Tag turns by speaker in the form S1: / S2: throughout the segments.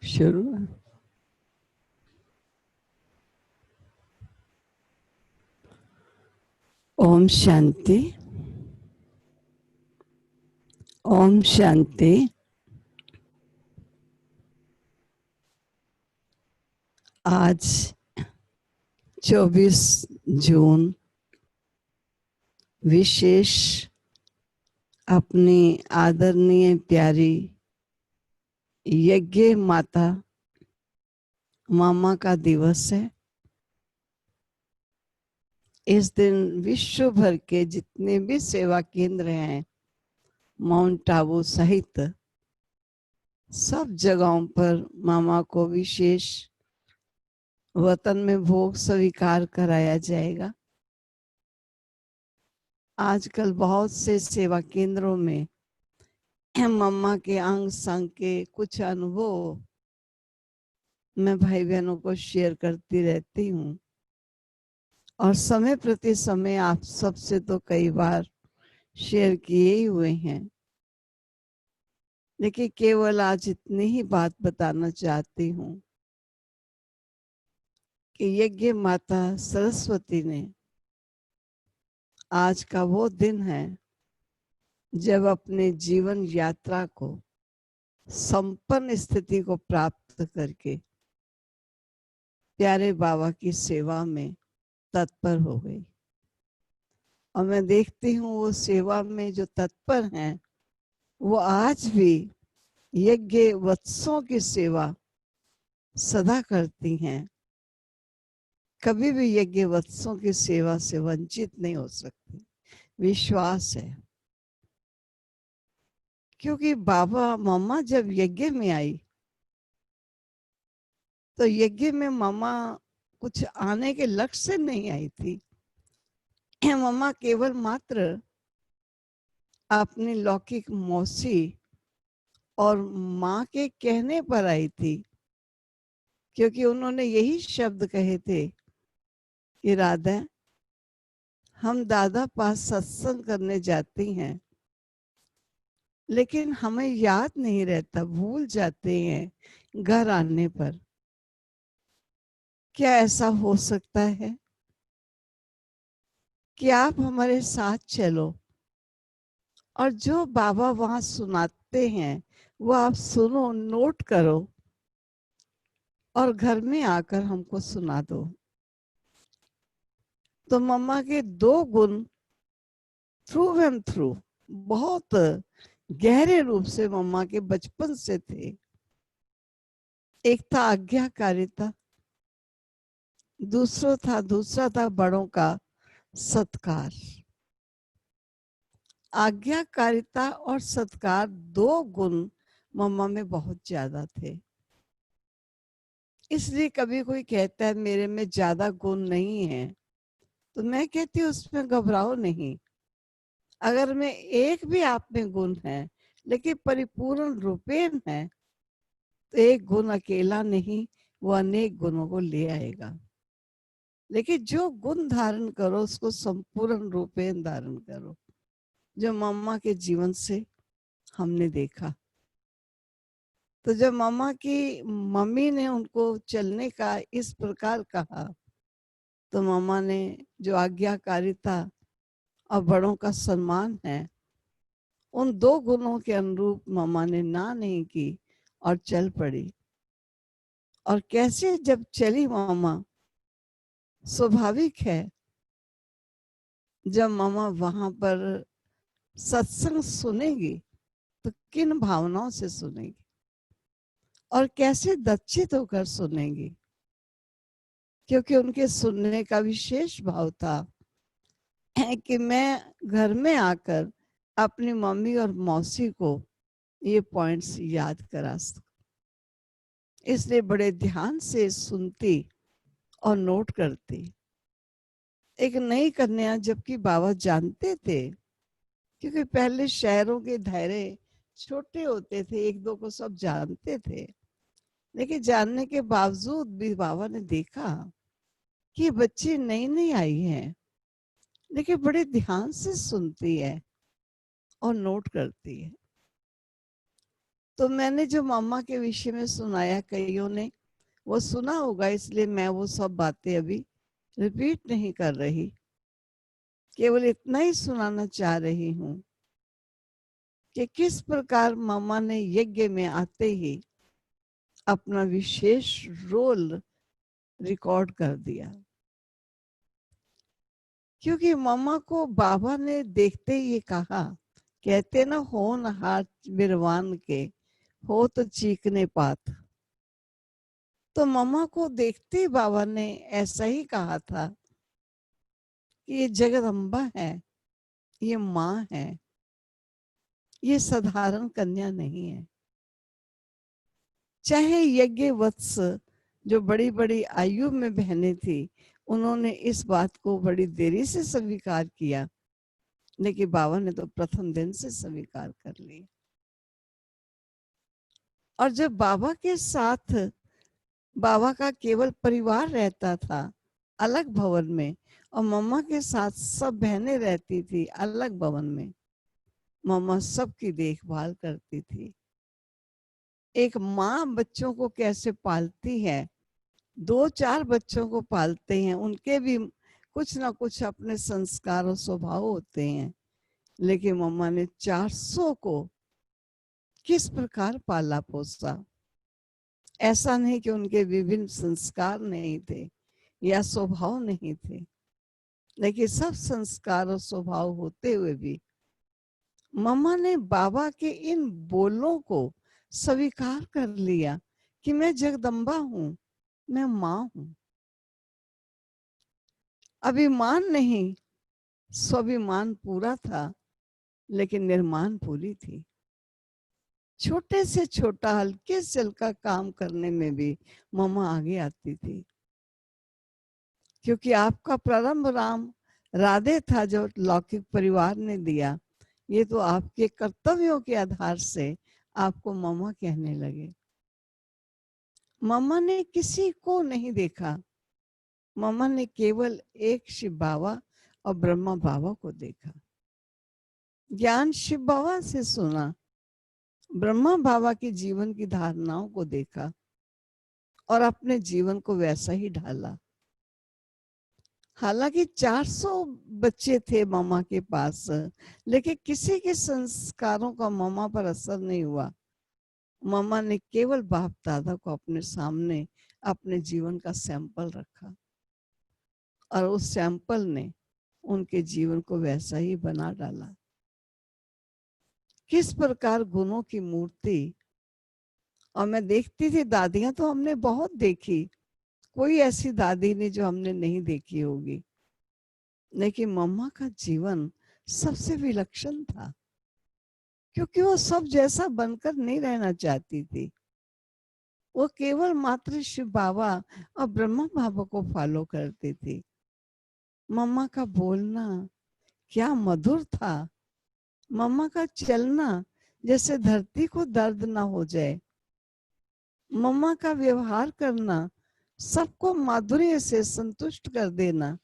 S1: शुरू। ओम शांति। ओम शांति। आज 24 जून विशेष अपनी आदरणीय प्यारी यज्ञ माता मामा का दिवस है। इस दिन विश्व भर के जितने भी सेवा केंद्र हैं, माउंट आबू सहित सब जगहों पर मामा को विशेष वतन में भोग स्वीकार कराया जाएगा। आजकल बहुत से सेवा केंद्रों में मम्मा के अंग संग के कुछ अनुभव मैं भाई बहनों को शेयर करती रहती हूँ, और समय प्रति समय आप सबसे तो कई बार शेयर किए ही हुए हैं, लेकिन केवल आज इतनी ही बात बताना चाहती हूँ कि यज्ञ माता सरस्वती ने आज का वो दिन है जब अपने जीवन यात्रा को संपन्न स्थिति को प्राप्त करके प्यारे बाबा की सेवा में तत्पर हो गई। और मैं देखती हूँ वो सेवा में जो तत्पर हैं वो आज भी यज्ञ वत्सों की सेवा सदा करती हैं। कभी भी यज्ञ वत्सों की सेवा से वंचित नहीं हो सकती, विश्वास है। क्योंकि बाबा मम्मा जब यज्ञ में आई तो यज्ञ में मम्मा कुछ आने के लक्ष्य से नहीं आई थी। मम्मा केवल मात्र अपनी लौकिक मौसी और माँ के कहने पर आई थी, क्योंकि उन्होंने यही शब्द कहे थे कि राधा, हम दादा पास सत्संग करने जाती हैं लेकिन हमें याद नहीं रहता, भूल जाते हैं घर आने पर। क्या ऐसा हो सकता है कि आप हमारे साथ चलो और जो बाबा वहां सुनाते हैं वो आप सुनो, नोट करो और घर में आकर हमको सुना दो। तो मम्मा के दो गुण थ्रू एंड थ्रू बहुत गहरे रूप से मम्मा के बचपन से थे। एक था आज्ञाकारिता, दूसरा था बड़ों का सत्कार। आज्ञाकारिता और सत्कार दो गुण मम्मा में बहुत ज्यादा थे। इसलिए कभी कोई कहता है मेरे में ज्यादा गुण नहीं है, तो मैं कहती हूँ उसमें घबराओ नहीं। अगर में एक भी आप में गुण है लेकिन परिपूर्ण रूपेण है, तो एक गुण अकेला नहीं, वो अनेक गुणों को ले आएगा। लेकिन जो गुण धारण करो उसको संपूर्ण रूपेण धारण करो, जो मम्मा के जीवन से हमने देखा। तो जब मम्मा की मम्मी ने उनको चलने का इस प्रकार कहा, तो मम्मा ने जो आज्ञाकारिता और बड़ों का सम्मान है, उन दो गुणों के अनुरूप मम्मा ने ना नहीं की और चल पड़ी। और कैसे जब चली मम्मा, स्वाभाविक है जब मम्मा वहां पर सत्संग सुनेगी तो किन भावनाओं से सुनेगी और कैसे दक्षित होकर सुनेगी, क्योंकि उनके सुनने का विशेष भाव था कि मैं घर में आकर अपनी मम्मी और मौसी को ये पॉइंट्स याद करा सकूं। इसलिए बड़े ध्यान से सुनती और नोट करती। एक नई कन्या, जबकि बाबा जानते थे क्योंकि पहले शहरों के दायरे छोटे होते थे, एक दो को सब जानते थे, लेकिन जानने के बावजूद भी बाबा ने देखा कि बच्ची नई नई आई है, लेकिन बड़े ध्यान से सुनती है और नोट करती है। तो मैंने जो मामा के विषय में सुनाया, कईयों ने वो सुना होगा, इसलिए मैं वो सब बातें अभी रिपीट नहीं कर रही, केवल इतना ही सुनाना चाह रही हूँ कि किस प्रकार मामा ने यज्ञ में आते ही अपना विशेष रोल रिकॉर्ड कर दिया। क्योंकि मामा को बाबा ने देखते ही ये कहा, कहते ना हो न हाथ बिरवान के, हो तो चीखने पात। तो मामा को देखते ही बाबा ने ऐसा ही कहा था कि ये जगदम्बा है, ये माँ है, ये साधारण कन्या नहीं है। चाहे यज्ञ वत्स जो बड़ी बड़ी आयु में बहनें थी, उन्होंने इस बात को बड़ी देरी से स्वीकार किया, लेकिन बाबा ने तो प्रथम दिन से स्वीकार कर लिया। और जब बाबा के साथ बाबा का केवल परिवार रहता था अलग भवन में, और मम्मा के साथ सब बहनें रहती थी अलग भवन में, मम्मा सबकी देखभाल करती थी। एक माँ बच्चों को कैसे पालती है, दो चार बच्चों को पालते हैं, उनके भी कुछ ना कुछ अपने संस्कार और स्वभाव होते हैं, लेकिन मम्मा ने 400 को किस प्रकार पाला पोसा। ऐसा नहीं कि उनके विभिन्न संस्कार नहीं थे या स्वभाव नहीं थे, लेकिन सब संस्कार और स्वभाव होते हुए भी मम्मा ने बाबा के इन बोलों को स्वीकार कर लिया कि मैं जगदम्बा हूं, मैं माँ हूं। अभिमान नहीं, स्वाभिमान पूरा था, लेकिन निर्माण पूरी थी। छोटे से छोटा हल्के से हल्का काम करने में भी मम्मा आगे आती थी, क्योंकि आपका प्रारंभ राम राधे था जो लौकिक परिवार ने दिया, ये तो आपके कर्तव्यों के आधार से आपको मम्मा कहने लगे। मम्मा ने किसी को नहीं देखा, मम्मा ने केवल एक शिव बाबा और ब्रह्मा बाबा को देखा। ज्ञान शिव बाबा से सुना, ब्रह्मा बाबा के जीवन की धारणाओं को देखा और अपने जीवन को वैसा ही ढाला। हालांकि 400 बच्चे थे मामा के पास, लेकिन किसी के संस्कारों का मामा पर असर नहीं हुआ। मामा ने केवल बाप दादा को अपने सामने अपने जीवन का सैंपल रखा, और उस सैंपल ने उनके जीवन को वैसा ही बना डाला। किस प्रकार गुणों की मूर्ति। और मैं देखती थी दादियां तो हमने बहुत देखी, कोई ऐसी दादी नहीं जो हमने नहीं देखी होगी, लेकिन मम्मा का जीवन सबसे विलक्षण था, क्योंकि वो सब जैसा बनकर नहीं रहना चाहती थी। वो केवल मात्र शिव बाबा और ब्रह्मा बाबा को फॉलो करती थी। मम्मा का बोलना क्या मधुर था, मम्मा का चलना जैसे धरती को दर्द ना हो जाए, मम्मा का व्यवहार करना सबको माधुर्य से संतुष्ट कर देना,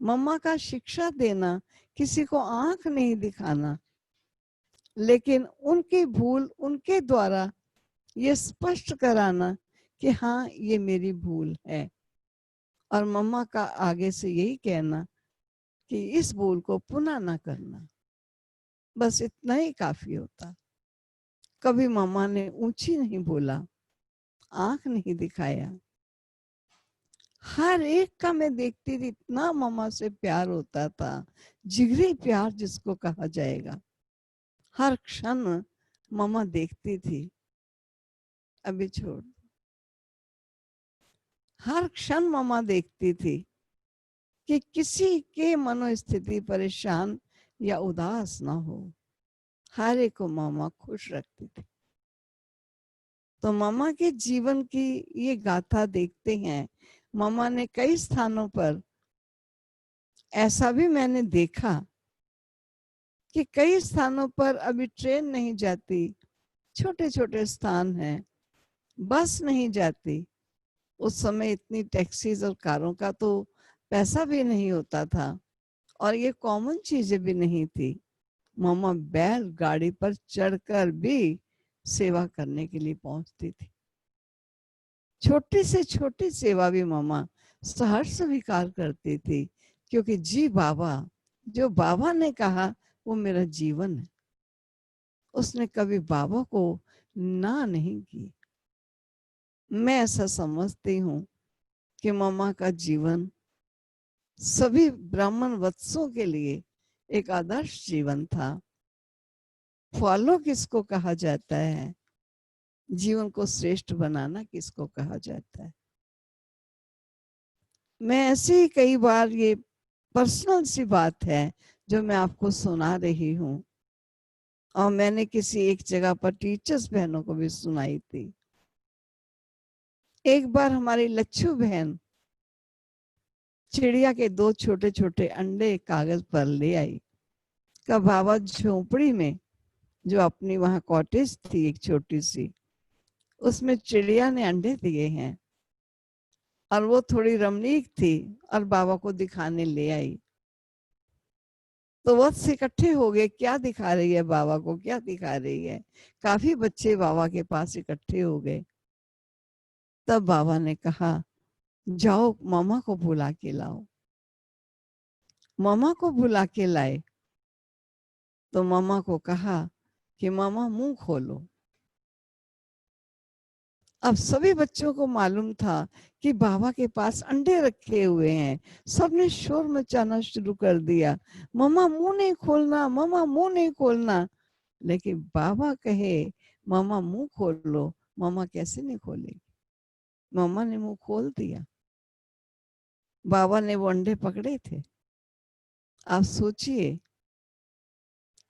S1: मम्मा का शिक्षा देना किसी को आंख नहीं दिखाना, लेकिन उनकी भूल उनके द्वारा ये स्पष्ट कराना कि हाँ ये मेरी भूल है, और मम्मा का आगे से यही कहना कि इस भूल को पुनः ना करना। बस इतना ही काफी होता। कभी मम्मा ने ऊंची नहीं बोला, आंख नहीं दिखाया। हर एक का मैं देखती थी, इतना मम्मा से प्यार होता था, जिगरी प्यार जिसको कहा जाएगा। हर क्षण मम्मा देखती थी, अभी छोड़, हर क्षण मम्मा देखती थी कि किसी के मनोस्थिति परेशान या उदास ना हो। हर एक को मम्मा खुश रखती थी। तो मम्मा के जीवन की ये गाथा देखते हैं। मम्मा ने कई स्थानों पर ऐसा भी मैंने देखा कि कई स्थानों पर अभी ट्रेन नहीं जाती, छोटे छोटे स्थान हैं, बस नहीं जाती। उस समय इतनी टैक्सीज और कारों का तो पैसा भी नहीं होता था और ये कॉमन चीजें भी नहीं थी। मामा बैल गाड़ी पर चढ़कर भी सेवा करने के लिए पहुंचती थी। छोटी से छोटी सेवा भी मामा सहर्ष स्वीकार करती थी, क्योंकि जी बाबा, जो बाबा ने कहा वो मेरा जीवन है। उसने कभी बाबा को ना नहीं की। मैं ऐसा समझती हूँ कि मामा का जीवन सभी ब्राह्मण वत्सों के लिए एक आदर्श जीवन था। फॉलो किसको कहा जाता है, जीवन को श्रेष्ठ बनाना किसको कहा जाता है। मैं ऐसे ही कई बार, ये पर्सनल सी बात है जो मैं आपको सुना रही हूँ, और मैंने किसी एक जगह पर टीचर्स बहनों को भी सुनाई थी। एक बार हमारी लच्छू बहन चिड़िया के 2 छोटे छोटे अंडे कागज पर ले आई। का बाबा झोपड़ी में, जो अपनी वहां कॉटेज थी एक छोटी सी, उसमें चिड़िया ने अंडे दिए हैं और वो थोड़ी रमणीक थी और बाबा को दिखाने ले आई। तो वत्स इकट्ठे हो गए, क्या दिखा रही है बाबा को, क्या दिखा रही है। काफी बच्चे बाबा के पास इकट्ठे हो गए। तब बाबा ने कहा, जाओ मामा को बुला के लाओ। मामा को बुला के लाए तो मामा को कहा कि मामा मुंह खोलो। अब सभी बच्चों को मालूम था कि बाबा के पास अंडे रखे हुए हैं। सबने शोर मचाना शुरू कर दिया, मामा मुंह नहीं खोलना, मामा मुंह नहीं खोलना। लेकिन बाबा कहे मामा मुंह खोल लो, मामा कैसे नहीं खोलेगी। मामा ने मुंह खोल दिया। बाबा ने वो अंडे पकड़े थे। आप सोचिए,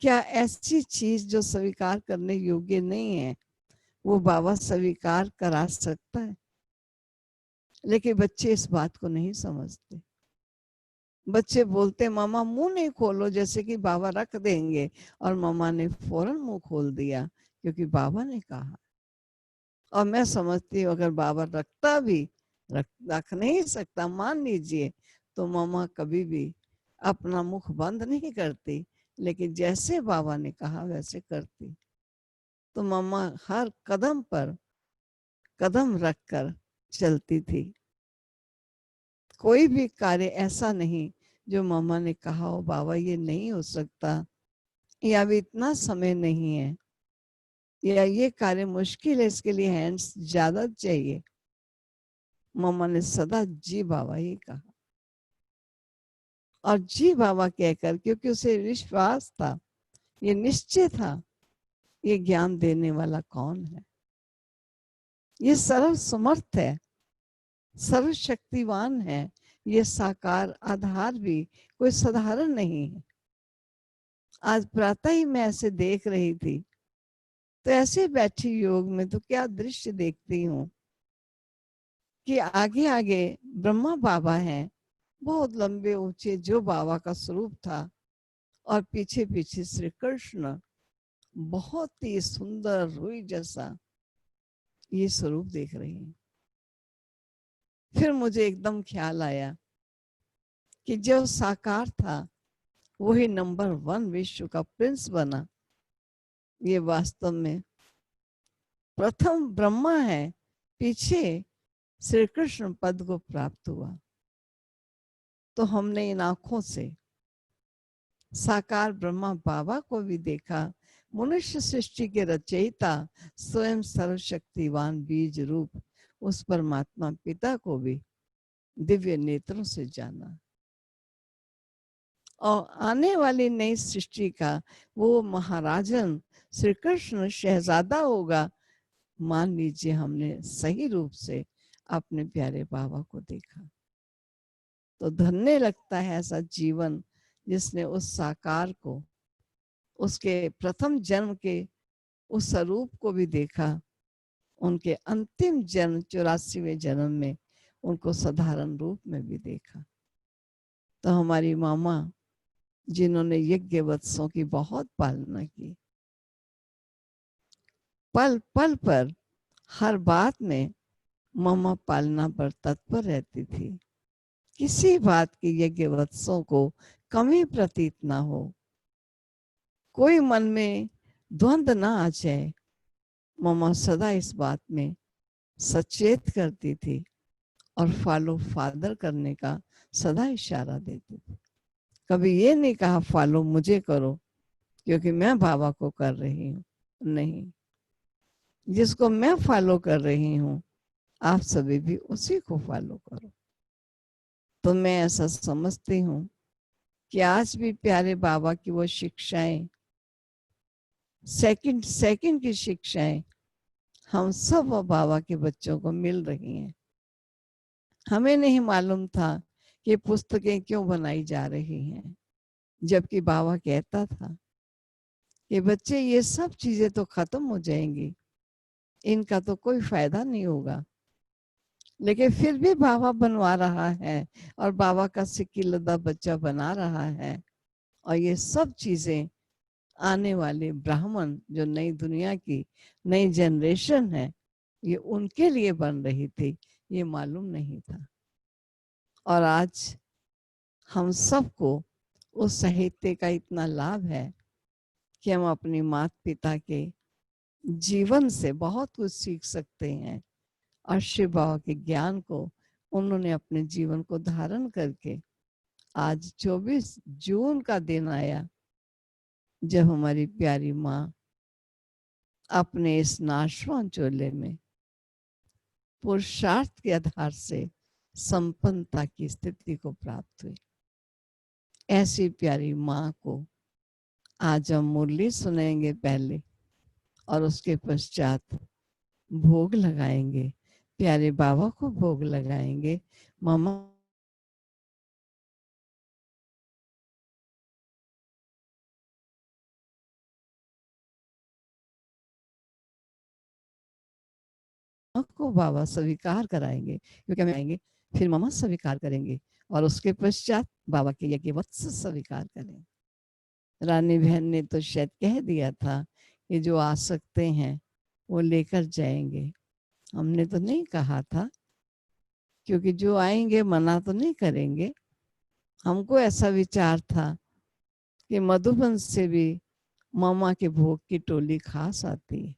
S1: क्या ऐसी चीज जो स्वीकार करने योग्य नहीं है वो बाबा स्वीकार करा सकता है। लेकिन बच्चे इस बात को नहीं समझते। बच्चे बोलते मामा मुंह नहीं खोलो, जैसे कि बाबा रख देंगे, और मामा ने फौरन मुंह खोल दिया क्योंकि बाबा ने कहा। और मैं समझती हूँ अगर बाबा रखता भी, रख नहीं सकता मान लीजिए, तो मामा कभी भी अपना मुख बंद नहीं करती, लेकिन जैसे बाबा ने कहा वैसे करती। तो मामा हर कदम पर कदम रखकर चलती थी। कोई भी कार्य ऐसा नहीं जो मामा ने कहा हो बाबा ये नहीं हो सकता, या अभी इतना समय नहीं है, या ये कार्य मुश्किल है, इसके लिए हैंड्स ज्यादा चाहिए। मामा ने सदा जी बाबा ही कहा। और जी बाबा कहकर, क्योंकि उसे विश्वास था, ये निश्चय था, ये ज्ञान देने वाला कौन है, ये सर्व समर्थ है, सर्वशक्तिवान है, ये साकार आधार भी कोई साधारण नहीं है। आज प्रातः ही मैं ऐसे देख रही थी, तो ऐसे बैठी योग में तो क्या दृश्य देखती हूँ कि आगे आगे ब्रह्मा बाबा हैं, बहुत लंबे ऊंचे, जो बाबा का स्वरूप था, और पीछे पीछे श्री कृष्ण, बहुत ही सुंदर रुई जैसा ये स्वरूप देख रही हैं। फिर मुझे एकदम ख्याल आया कि जो साकार था वही नंबर 1 विश्व का प्रिंस बना। ये वास्तव में प्रथम ब्रह्मा है, पीछे श्री कृष्ण पद को प्राप्त हुआ। तो हमने इन आंखों से साकार ब्रह्मा बाबा को भी देखा, मनुष्य सृष्टि के रचयिता, स्वयं सर्वशक्तिवान बीज रूप उस परमात्मा पिता को भी दिव्य नेत्रों से जाना। और आने वाली नई सृष्टि का वो महाराजन श्री कृष्ण शहजादा होगा। मान लीजिए हमने सही रूप से अपने प्यारे बाबा को देखा, तो धन्य लगता है ऐसा जीवन जिसने उस साकार को, उसके प्रथम जन्म के उस स्वरूप को भी देखा, उनके अंतिम जन्म 84वें जन्म में उनको साधारण रूप में भी देखा। तो हमारी मामा जिन्होंने यज्ञ वत्सों की बहुत पालना की। पल पल पर हर बात में मम्मा पालना पर तत्पर रहती थी। किसी बात की यज्ञ वत्सों को कमी प्रतीत ना हो, कोई मन में द्वंद्व ना आ जाए। मम्मा सदा इस बात में सचेत करती थी और फॉलो फादर करने का सदा इशारा देती थी। कभी ये नहीं कहा फॉलो मुझे करो क्योंकि मैं बाबा को कर रही हूँ। नहीं, जिसको मैं फॉलो कर रही हूँ आप सभी भी उसी को फॉलो करो। तो मैं ऐसा समझती हूँ कि आज भी प्यारे बाबा की वो शिक्षाएं, सेकंड सेकंड की शिक्षाएं हम सब बाबा के बच्चों को मिल रही हैं। हमें नहीं मालूम था कि पुस्तकें क्यों बनाई जा रही हैं, जबकि बाबा कहता था कि बच्चे ये सब चीजें तो खत्म हो जाएंगी, इनका तो कोई फायदा नहीं होगा। लेकिन फिर भी बाबा बनवा रहा है और बाबा का सिक्की लद्दा बच्चा बना रहा है। और ये सब चीजें आने वाले ब्राह्मण, जो नई दुनिया की नई जनरेशन है, ये उनके लिए बन रही थी, ये मालूम नहीं था। और आज हम सबको उस साहित्य का इतना लाभ है कि हम अपनी माता पिता के जीवन से बहुत कुछ सीख सकते हैं। और शिव बाबा के ज्ञान को उन्होंने अपने जीवन को धारण करके आज 24 जून का दिन आया जब हमारी प्यारी माँ अपने इस नाशवान चोले में पुरुषार्थ के आधार से संपन्नता की स्थिति को प्राप्त हुई। ऐसी प्यारी माँ को आज हम मुरली सुनेंगे पहले और उसके पश्चात भोग लगाएंगे, प्यारे बाबा को भोग लगाएंगे। मामा को बाबा स्वीकार कराएंगे, क्योंकि हम आएंगे फिर मामा स्वीकार करेंगे और उसके पश्चात बाबा के यज्ञ वत्स स्वीकार करेंगे। रानी बहन ने तो शायद कह दिया था कि जो आ सकते हैं वो लेकर जाएंगे। हमने तो नहीं कहा था, क्योंकि जो आएंगे मना तो नहीं करेंगे। हमको ऐसा विचार था कि मधुबन से भी मामा के भोग की टोली खास आती है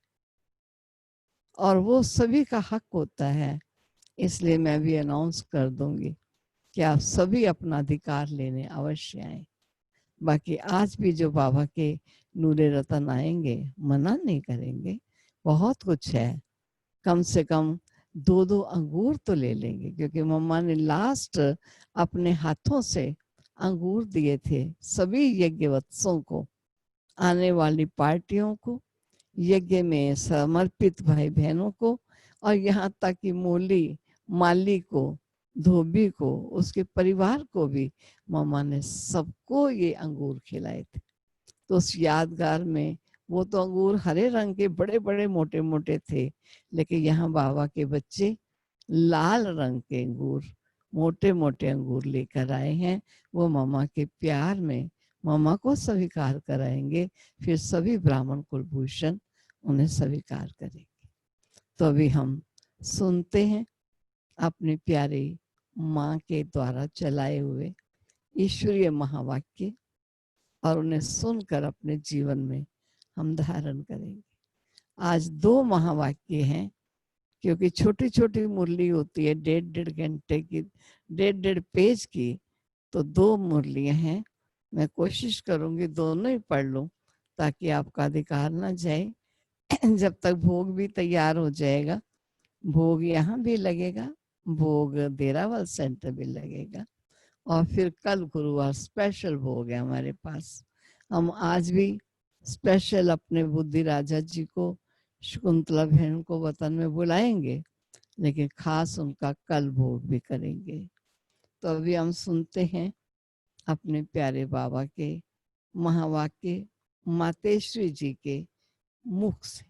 S1: और वो सभी का हक होता है। इसलिए मैं भी अनाउंस कर दूंगी कि आप सभी अपना अधिकार लेने अवश्य आए। बाकी आज भी जो बाबा के नूरे रतन आएंगे मना नहीं करेंगे, बहुत कुछ है। कम से कम 2-2 अंगूर तो ले लेंगे, क्योंकि मम्मा ने लास्ट अपने हाथों से अंगूर दिए थे सभी यज्ञवत्सों को, आने वाली पार्टियों को, यज्ञ में समर्पित भाई बहनों को, और यहाँ तक कि मूली माली को, धोबी को, उसके परिवार को भी मम्मा ने सबको ये अंगूर खिलाए थे। तो उस यादगार में वो तो अंगूर हरे रंग के बड़े बड़े मोटे मोटे थे, लेकिन यहाँ बाबा के बच्चे लाल रंग के अंगूर, मोटे मोटे अंगूर लेकर आए हैं। वो मामा के प्यार में मामा को स्वीकार कराएंगे, फिर सभी ब्राह्मण कुलभूषण उन्हें स्वीकार करेंगे। तो अभी हम सुनते हैं अपने प्यारे माँ के द्वारा चलाए हुए ईश्वरीय महावाक्य और उन्हें सुनकर अपने जीवन में हम धारण करेंगे। आज 2 महावाक्य हैं, क्योंकि छोटी छोटी मुरली होती है 1.5 घंटे की, 1.5 पेज की, तो 2 मुरलियां हैं। मैं कोशिश करूंगी दोनों ही पढ़ लूं ताकि आपका अधिकार ना जाए। जब तक भोग भी तैयार हो जाएगा, भोग यहाँ भी लगेगा, भोग देरावल सेंटर भी लगेगा, और फिर कल गुरुवार स्पेशल भोग है हमारे पास। हम आज भी स्पेशल अपने बुद्धि राजा जी को, शकुंतला बहन को वतन में बुलाएंगे, लेकिन खास उनका कल भोग भी करेंगे। तो अभी हम सुनते हैं अपने प्यारे बाबा के महावाक्य मातेश्वरी जी के मुख से,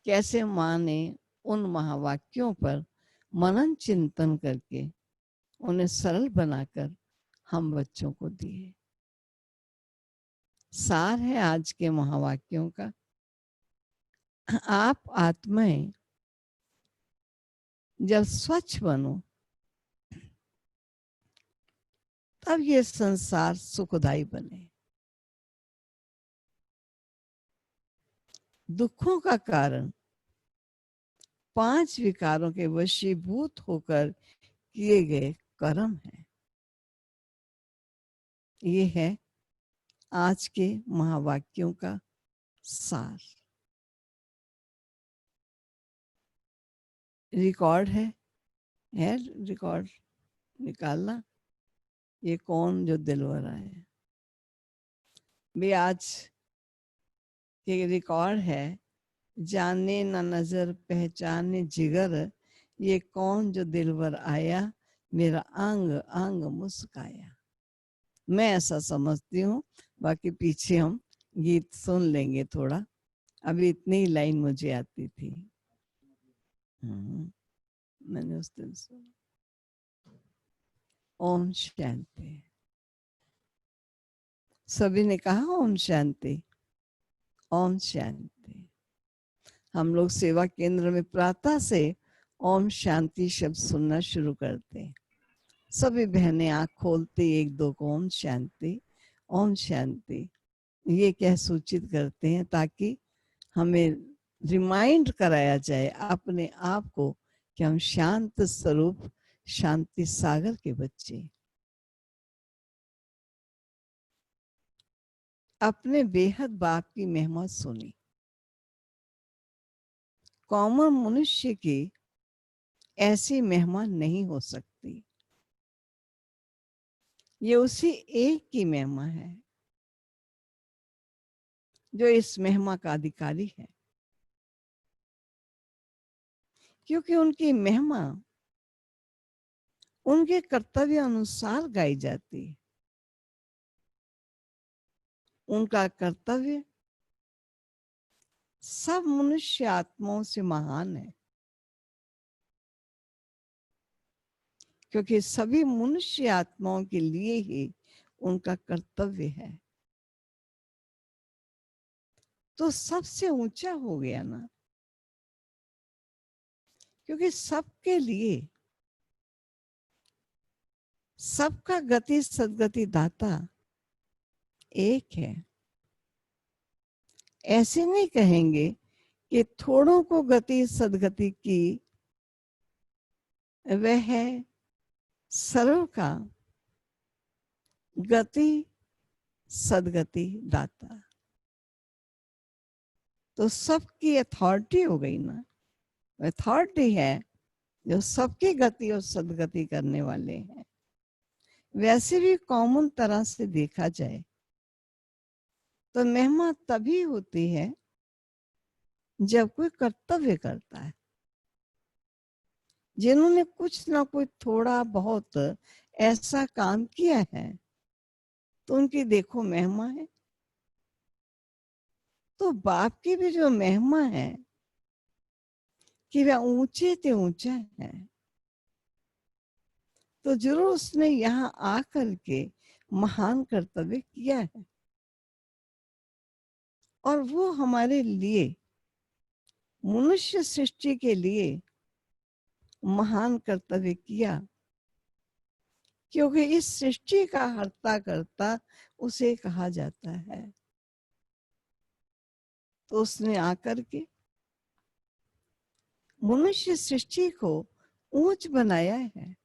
S1: कैसे माँ ने उन महावाक्यों पर मनन चिंतन करके उन्हें सरल बनाकर हम बच्चों को दिए। सार है आज के महावाक्यों का। आप आत्माएं जब स्वच्छ बनो तब ये संसार सुखदायी बने। दुखों का कारण 5 विकारों के वशीभूत होकर किए गए कर्म है। ये है आज के महावाक्यों का सार। रिकॉर्ड है रिकॉर्ड निकालना। ये कौन जो दिलवर आए भी आज के रिकॉर्ड है। जाने न नजर पहचाने जिगर, ये कौन जो दिलवर आया, मेरा अंग अंग मुस्काया। मैं ऐसा समझती हूँ। बाकी पीछे हम गीत सुन लेंगे थोड़ा। अभी इतनी ही लाइन मुझे आती थी। मैंने उस दिन सुना। ओम शांति। सभी ने कहा ओम शांति। ओम शांति। हम लोग सेवा केंद्र में प्रातः से ओम शांति शब्द सुनना शुरू करते हैं। सभी बहनें आँख खोलते एक दो को ओम शांति ओम शांति ये कह सूचित करते हैं, ताकि हमें रिमाइंड कराया जाए अपने आप को कि हम शांत स्वरूप शांति सागर के बच्चे। अपने बेहद बाप की महिमा सुनी। कॉमन मनुष्य की ऐसी महिमा नहीं हो सकती। ये उसी एक की महिमा है जो इस महिमा का अधिकारी है, क्योंकि उनकी महिमा उनके कर्तव्य अनुसार गाई जाती है। उनका कर्तव्य सब मनुष्य आत्माओं से महान है, क्योंकि सभी मनुष्य आत्माओं के लिए ही उनका कर्तव्य है। तो सबसे ऊंचा हो गया ना, क्योंकि सबके लिए सबका गति सदगति दाता एक है। ऐसे नहीं कहेंगे कि थोड़ों को गति सदगति की, वह है सर्व का गति सदगति दाता। तो सबकी अथॉरिटी हो गई ना। अथॉरिटी है जो सबकी गति और सदगति करने वाले हैं। वैसे भी कॉमन तरह से देखा जाए तो महिमा तभी होती है जब कोई कर्तव्य करता है। जिन्होंने कुछ ना कुछ थोड़ा बहुत ऐसा काम किया है तो उनकी देखो महिमा है। तो बाप की भी जो महिमा है कि वह ऊंचे से ऊंचा है, तो जरूर उसने यहाँ आकर के महान कर्तव्य किया है। और वो हमारे लिए, मनुष्य सृष्टि के लिए महान कर्तव्य किया, क्योंकि इस सृष्टि का हर्ता करता उसे कहा जाता है। तो उसने आकर के मनुष्य सृष्टि को ऊंच बनाया है,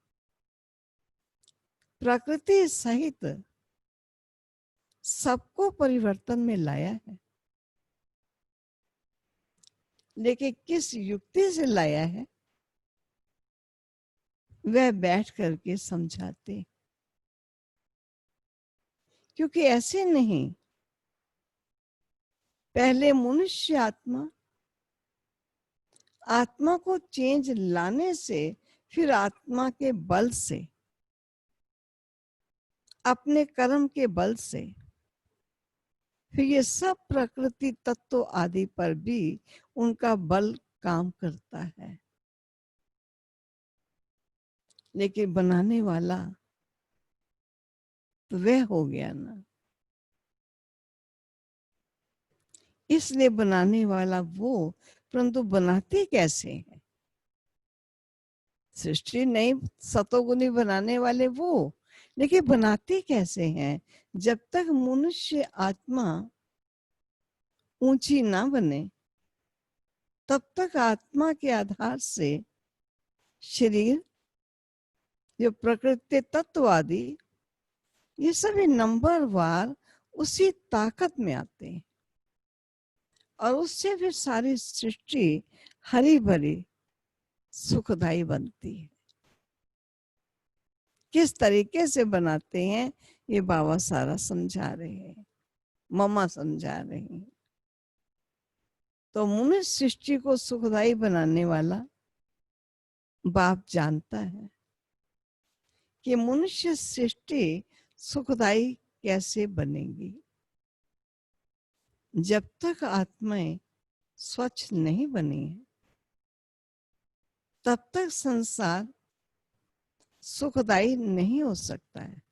S1: प्रकृति सहित सबको परिवर्तन में लाया है। लेकिन किस युक्ति से लाया है वह बैठ करके समझाते। क्योंकि ऐसे नहीं, पहले मनुष्य आत्मा आत्मा को चेंज लाने से, फिर आत्मा के बल से, अपने कर्म के बल से, फिर ये सब प्रकृति तत्व आदि पर भी उनका बल काम करता है। लेकिन बनाने वाला तो वह हो गया ना। इसलिए बनाने वाला वो, परंतु बनाते कैसे हैं? सृष्टि नहीं सतोगुनी बनाने वाले वो, लेकिन बनाते कैसे हैं? जब तक मनुष्य आत्मा ऊंची ना बने, तब तक आत्मा के आधार से शरीर, जो प्रकृति तत्ववादी, ये सभी नंबर वार उसी ताकत में आते हैं और उससे फिर सारी सृष्टि हरी भरी सुखदाई बनती है। किस तरीके से बनाते हैं ये बाबा सारा समझा रहे हैं, मम्मा समझा रहे हैं। तो मनुष्य सृष्टि को सुखदाई बनाने वाला बाप जानता है कि मनुष्य सृष्टि सुखदाई कैसे बनेगी। जब तक आत्माएं स्वच्छ नहीं बनी है, तब तक संसार सुखदाई नहीं हो सकता है।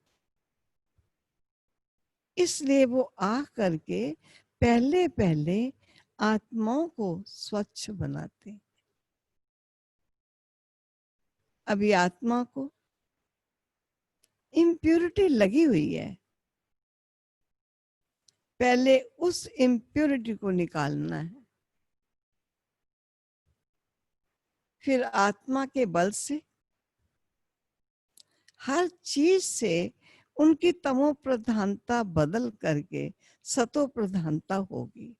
S1: इसलिए वो आ करके पहले पहले आत्माओं को स्वच्छ बनाते। अभी आत्मा को इम्प्योरिटी लगी हुई है, पहले उस इम्प्योरिटी को निकालना है। फिर आत्मा के बल से हर चीज से उनकी तमो प्रधानता बदल करके सतो प्रधानता होगी,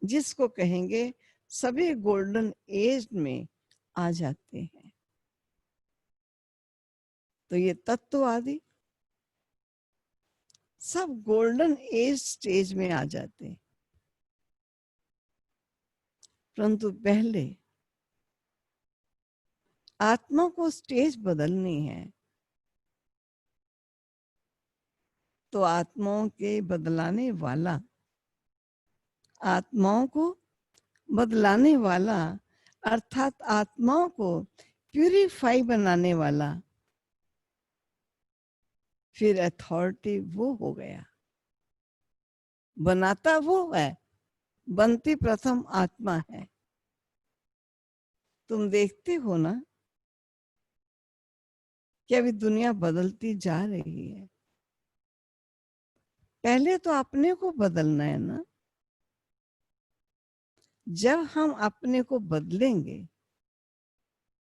S1: जिसको कहेंगे सभी गोल्डन एज में आ जाते हैं। तो ये तत्ववादी सब गोल्डन एज स्टेज में आ जाते हैं, परंतु पहले आत्मा को स्टेज बदलनी है। तो आत्माओं के बदलाने वाला, आत्माओं को बदलाने वाला, अर्थात आत्माओं को प्यूरिफाई बनाने वाला, फिर अथॉरिटी वो हो गया। बनाता वो है, बनती प्रथम आत्मा है। तुम देखते हो ना कि अभी दुनिया बदलती जा रही है। पहले तो अपने को बदलना है ना। जब हम अपने को बदलेंगे,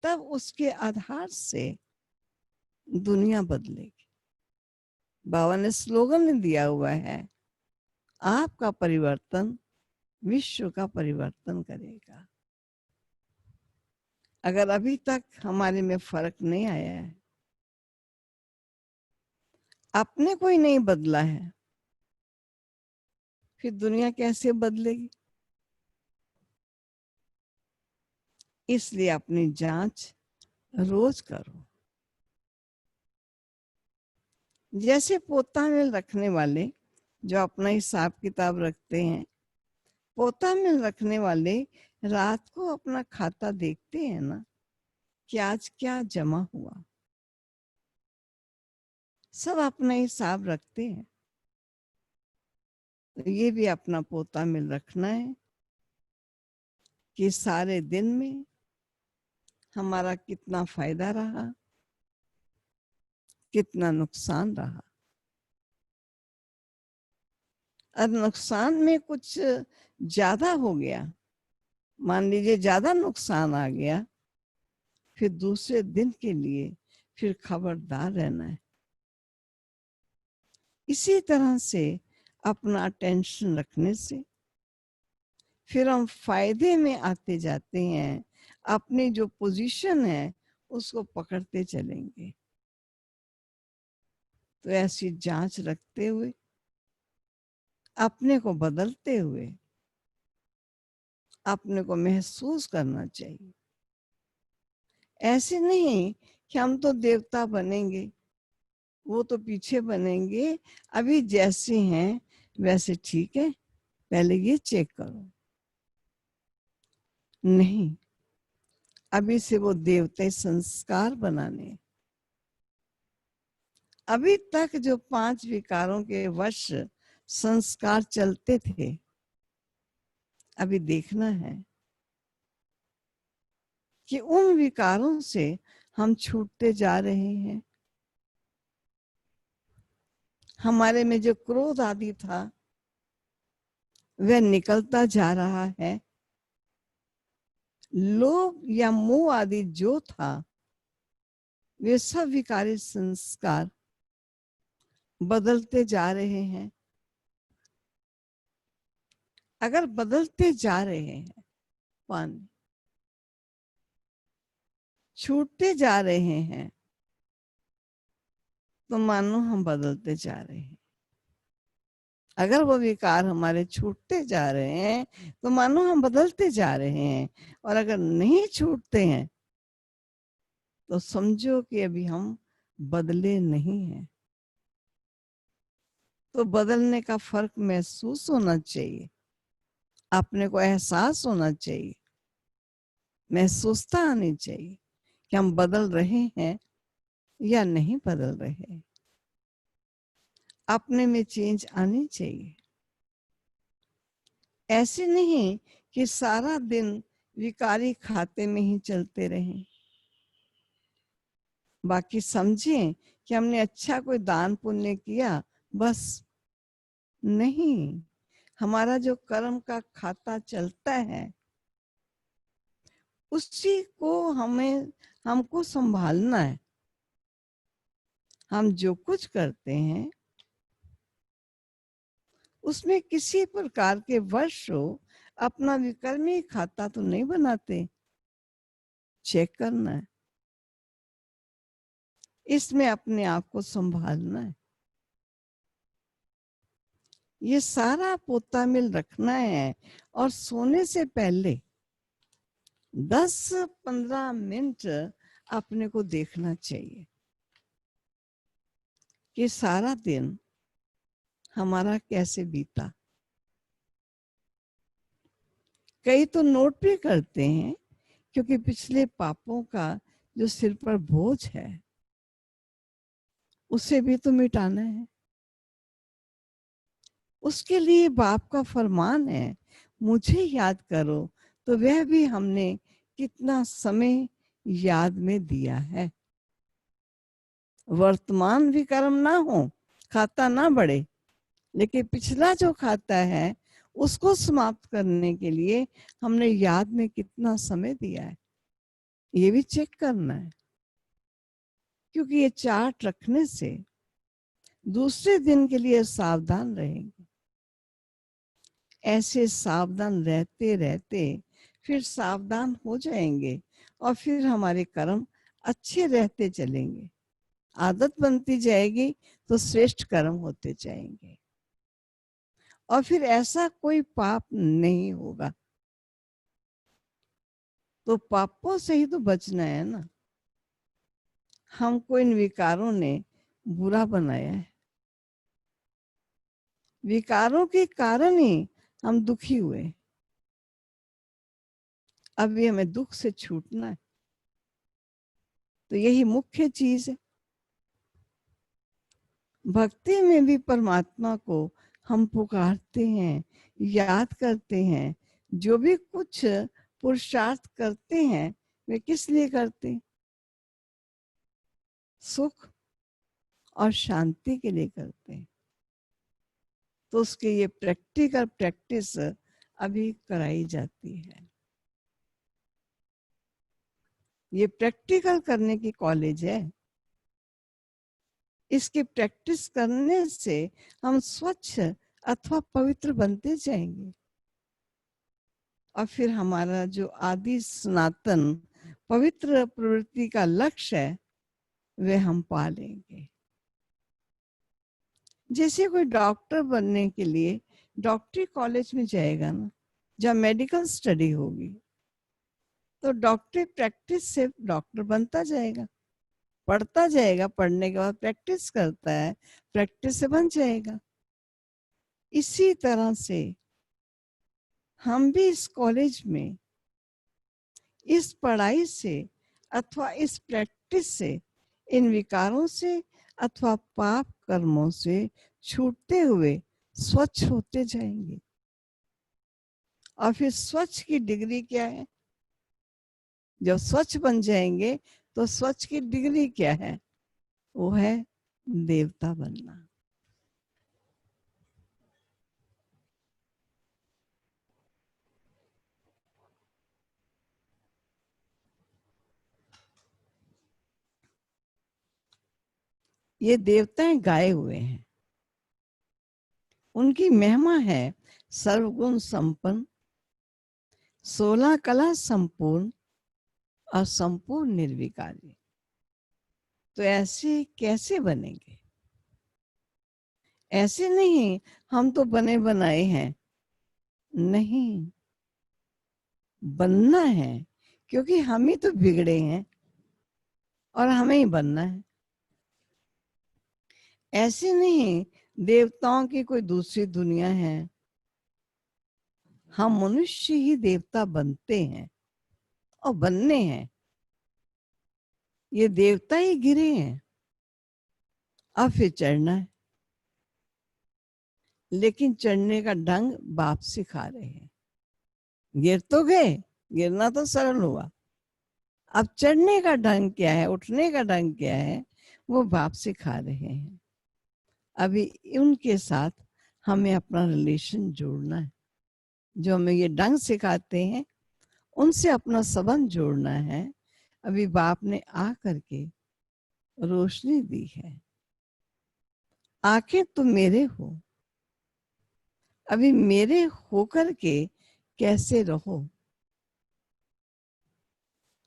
S1: तब उसके आधार से दुनिया बदलेगी। बाबा ने स्लोगन दिया हुआ है, आपका परिवर्तन विश्व का परिवर्तन करेगा। अगर अभी तक हमारे में फर्क नहीं आया है, अपने को ही नहीं बदला है, फिर दुनिया कैसे बदलेगी? इसलिए अपनी जांच रोज करो। जैसे पोता में रखने वाले जो अपना हिसाब किताब रखते हैं, पोता में रखने वाले रात को अपना खाता देखते हैं ना कि आज क्या जमा हुआ। सब अपना हिसाब रखते हैं। तो ये भी अपना पोता में रखना है कि सारे दिन में हमारा कितना फायदा रहा, कितना नुकसान रहा। और नुकसान में कुछ ज्यादा हो गया, मान लीजिए ज्यादा नुकसान आ गया, फिर दूसरे दिन के लिए फिर खबरदार रहना है। इसी तरह से अपना टेंशन रखने से फिर हम फायदे में आते जाते हैं। अपनी जो पोजीशन है उसको पकड़ते चलेंगे। तो ऐसी जांच रखते हुए, अपने को बदलते हुए, अपने को महसूस करना चाहिए। ऐसे नहीं कि हम तो देवता बनेंगे, वो तो पीछे बनेंगे, अभी जैसे हैं वैसे ठीक है, पहले ये चेक करो। नहीं, अभी से वो देवता संस्कार बनाने। अभी तक जो 5 विकारों के वश संस्कार चलते थे, अभी देखना है कि उन विकारों से हम छूटते जा रहे हैं। हमारे में जो क्रोध आदि था वह निकलता जा रहा है। लोभ या मोह आदि जो था वे सब विकारी संस्कार बदलते जा रहे हैं। अगर बदलते जा रहे हैं, पानी छूटते जा रहे हैं, तो मानो हम बदलते जा रहे हैं। अगर वो विकार हमारे छूटते जा रहे हैं तो मानो हम बदलते जा रहे हैं, और अगर नहीं छूटते हैं तो समझो कि अभी हम बदले नहीं हैं। तो बदलने का फर्क महसूस होना चाहिए, अपने को एहसास होना चाहिए, महसूसता आनी चाहिए कि हम बदल रहे हैं या नहीं बदल रहे। अपने में चेंज आनी चाहिए। ऐसे नहीं कि सारा दिन विकारी खाते में ही चलते रहें। बाकी समझें कि हमने अच्छा कोई दान पुण्य किया, बस नहीं। हमारा जो कर्म का खाता चलता है उसी को हमको संभालना है। हम जो कुछ करते हैं उसमें किसी प्रकार के वर्ष हो अपना विकर्मी खाता तो नहीं बनाते। चेक करना है, इसमें अपने आप को संभालना है। ये सारा पोता मिल रखना है, और सोने से पहले 10-15 मिनट अपने को देखना चाहिए कि सारा दिन हमारा कैसे बीता। कई तो नोट भी करते हैं, क्योंकि पिछले पापों का जो सिर पर बोझ है उसे भी तो मिटाना है। उसके लिए बाप का फरमान है, मुझे याद करो। तो वह भी हमने कितना समय याद में दिया है। वर्तमान भी कर्म ना हो, खाता ना बढ़े, लेकिन पिछला जो खाता है उसको समाप्त करने के लिए हमने याद में कितना समय दिया है, ये भी चेक करना है। क्योंकि ये चार्ट रखने से दूसरे दिन के लिए सावधान रहेंगे। ऐसे सावधान रहते रहते फिर सावधान हो जाएंगे, और फिर हमारे कर्म अच्छे रहते चलेंगे। आदत बनती जाएगी तो श्रेष्ठ कर्म होते जाएंगे, और फिर ऐसा कोई पाप नहीं होगा। तो पापों से ही तो बचना है ना। हमको इन विकारों ने बुरा बनाया है। विकारों के कारण ही हम दुखी हुए। अभी हमें दुख से छूटना है, तो यही मुख्य चीज है। भक्ति में भी परमात्मा को हम पुकारते हैं, याद करते हैं। जो भी कुछ पुरुषार्थ करते हैं वे किस लिए करते हैं? सुख और शांति के लिए करते हैं। तो उसके ये प्रैक्टिकल प्रैक्टिस अभी कराई जाती है। ये प्रैक्टिकल करने की कॉलेज है। इसकी प्रैक्टिस करने से हम स्वच्छ अथवा पवित्र बनते जाएंगे, और फिर हमारा जो आदि सनातन पवित्र प्रवृत्ति का लक्ष्य है वह हम पा लेंगे। जैसे कोई डॉक्टर बनने के लिए डॉक्टरी कॉलेज में जाएगा ना, जहाँ मेडिकल स्टडी होगी, तो डॉक्टरी प्रैक्टिस से डॉक्टर बनता जाएगा, पढ़ता जाएगा, पढ़ने के बाद प्रैक्टिस करता है, प्रैक्टिस से बन जाएगा। इसी तरह से हम भी इस कॉलेज में इस पढ़ाई से अथवा इस प्रैक्टिस से इन विकारों से अथवा पाप कर्मों से छूटते हुए स्वच्छ होते जाएंगे। और फिर स्वच्छ की डिग्री क्या है? जब स्वच्छ बन जाएंगे तो स्वच्छ की डिग्री क्या है? वो है देवता बनना। ये देवताएं गाए हुए हैं, उनकी महिमा है सर्वगुण संपन्न, 16 कला संपूर्ण और संपूर्ण निर्विकारी। तो ऐसे कैसे बनेंगे? ऐसे नहीं हम तो बने बनाए हैं, नहीं, बनना है, क्योंकि हम ही तो बिगड़े हैं और हमें ही बनना है। ऐसे नहीं देवताओं की कोई दूसरी दुनिया है, हम मनुष्य ही देवता बनते हैं और बनने हैं। ये देवता ही गिरे हैं, अब फिर चढ़ना है, लेकिन चढ़ने का ढंग बाप सिखा रहे हैं। गिर तो गए, गिरना तो सरल हुआ, अब चढ़ने का ढंग क्या है, उठने का ढंग क्या है, वो बाप सिखा रहे हैं। अभी उनके साथ हमें अपना रिलेशन जोड़ना है, जो हमें ये ढंग सिखाते हैं उनसे अपना संबंध जोड़ना है। अभी बाप ने आ करके रोशनी दी है, आंखें तुम मेरे हो, अभी मेरे होकर के कैसे रहो।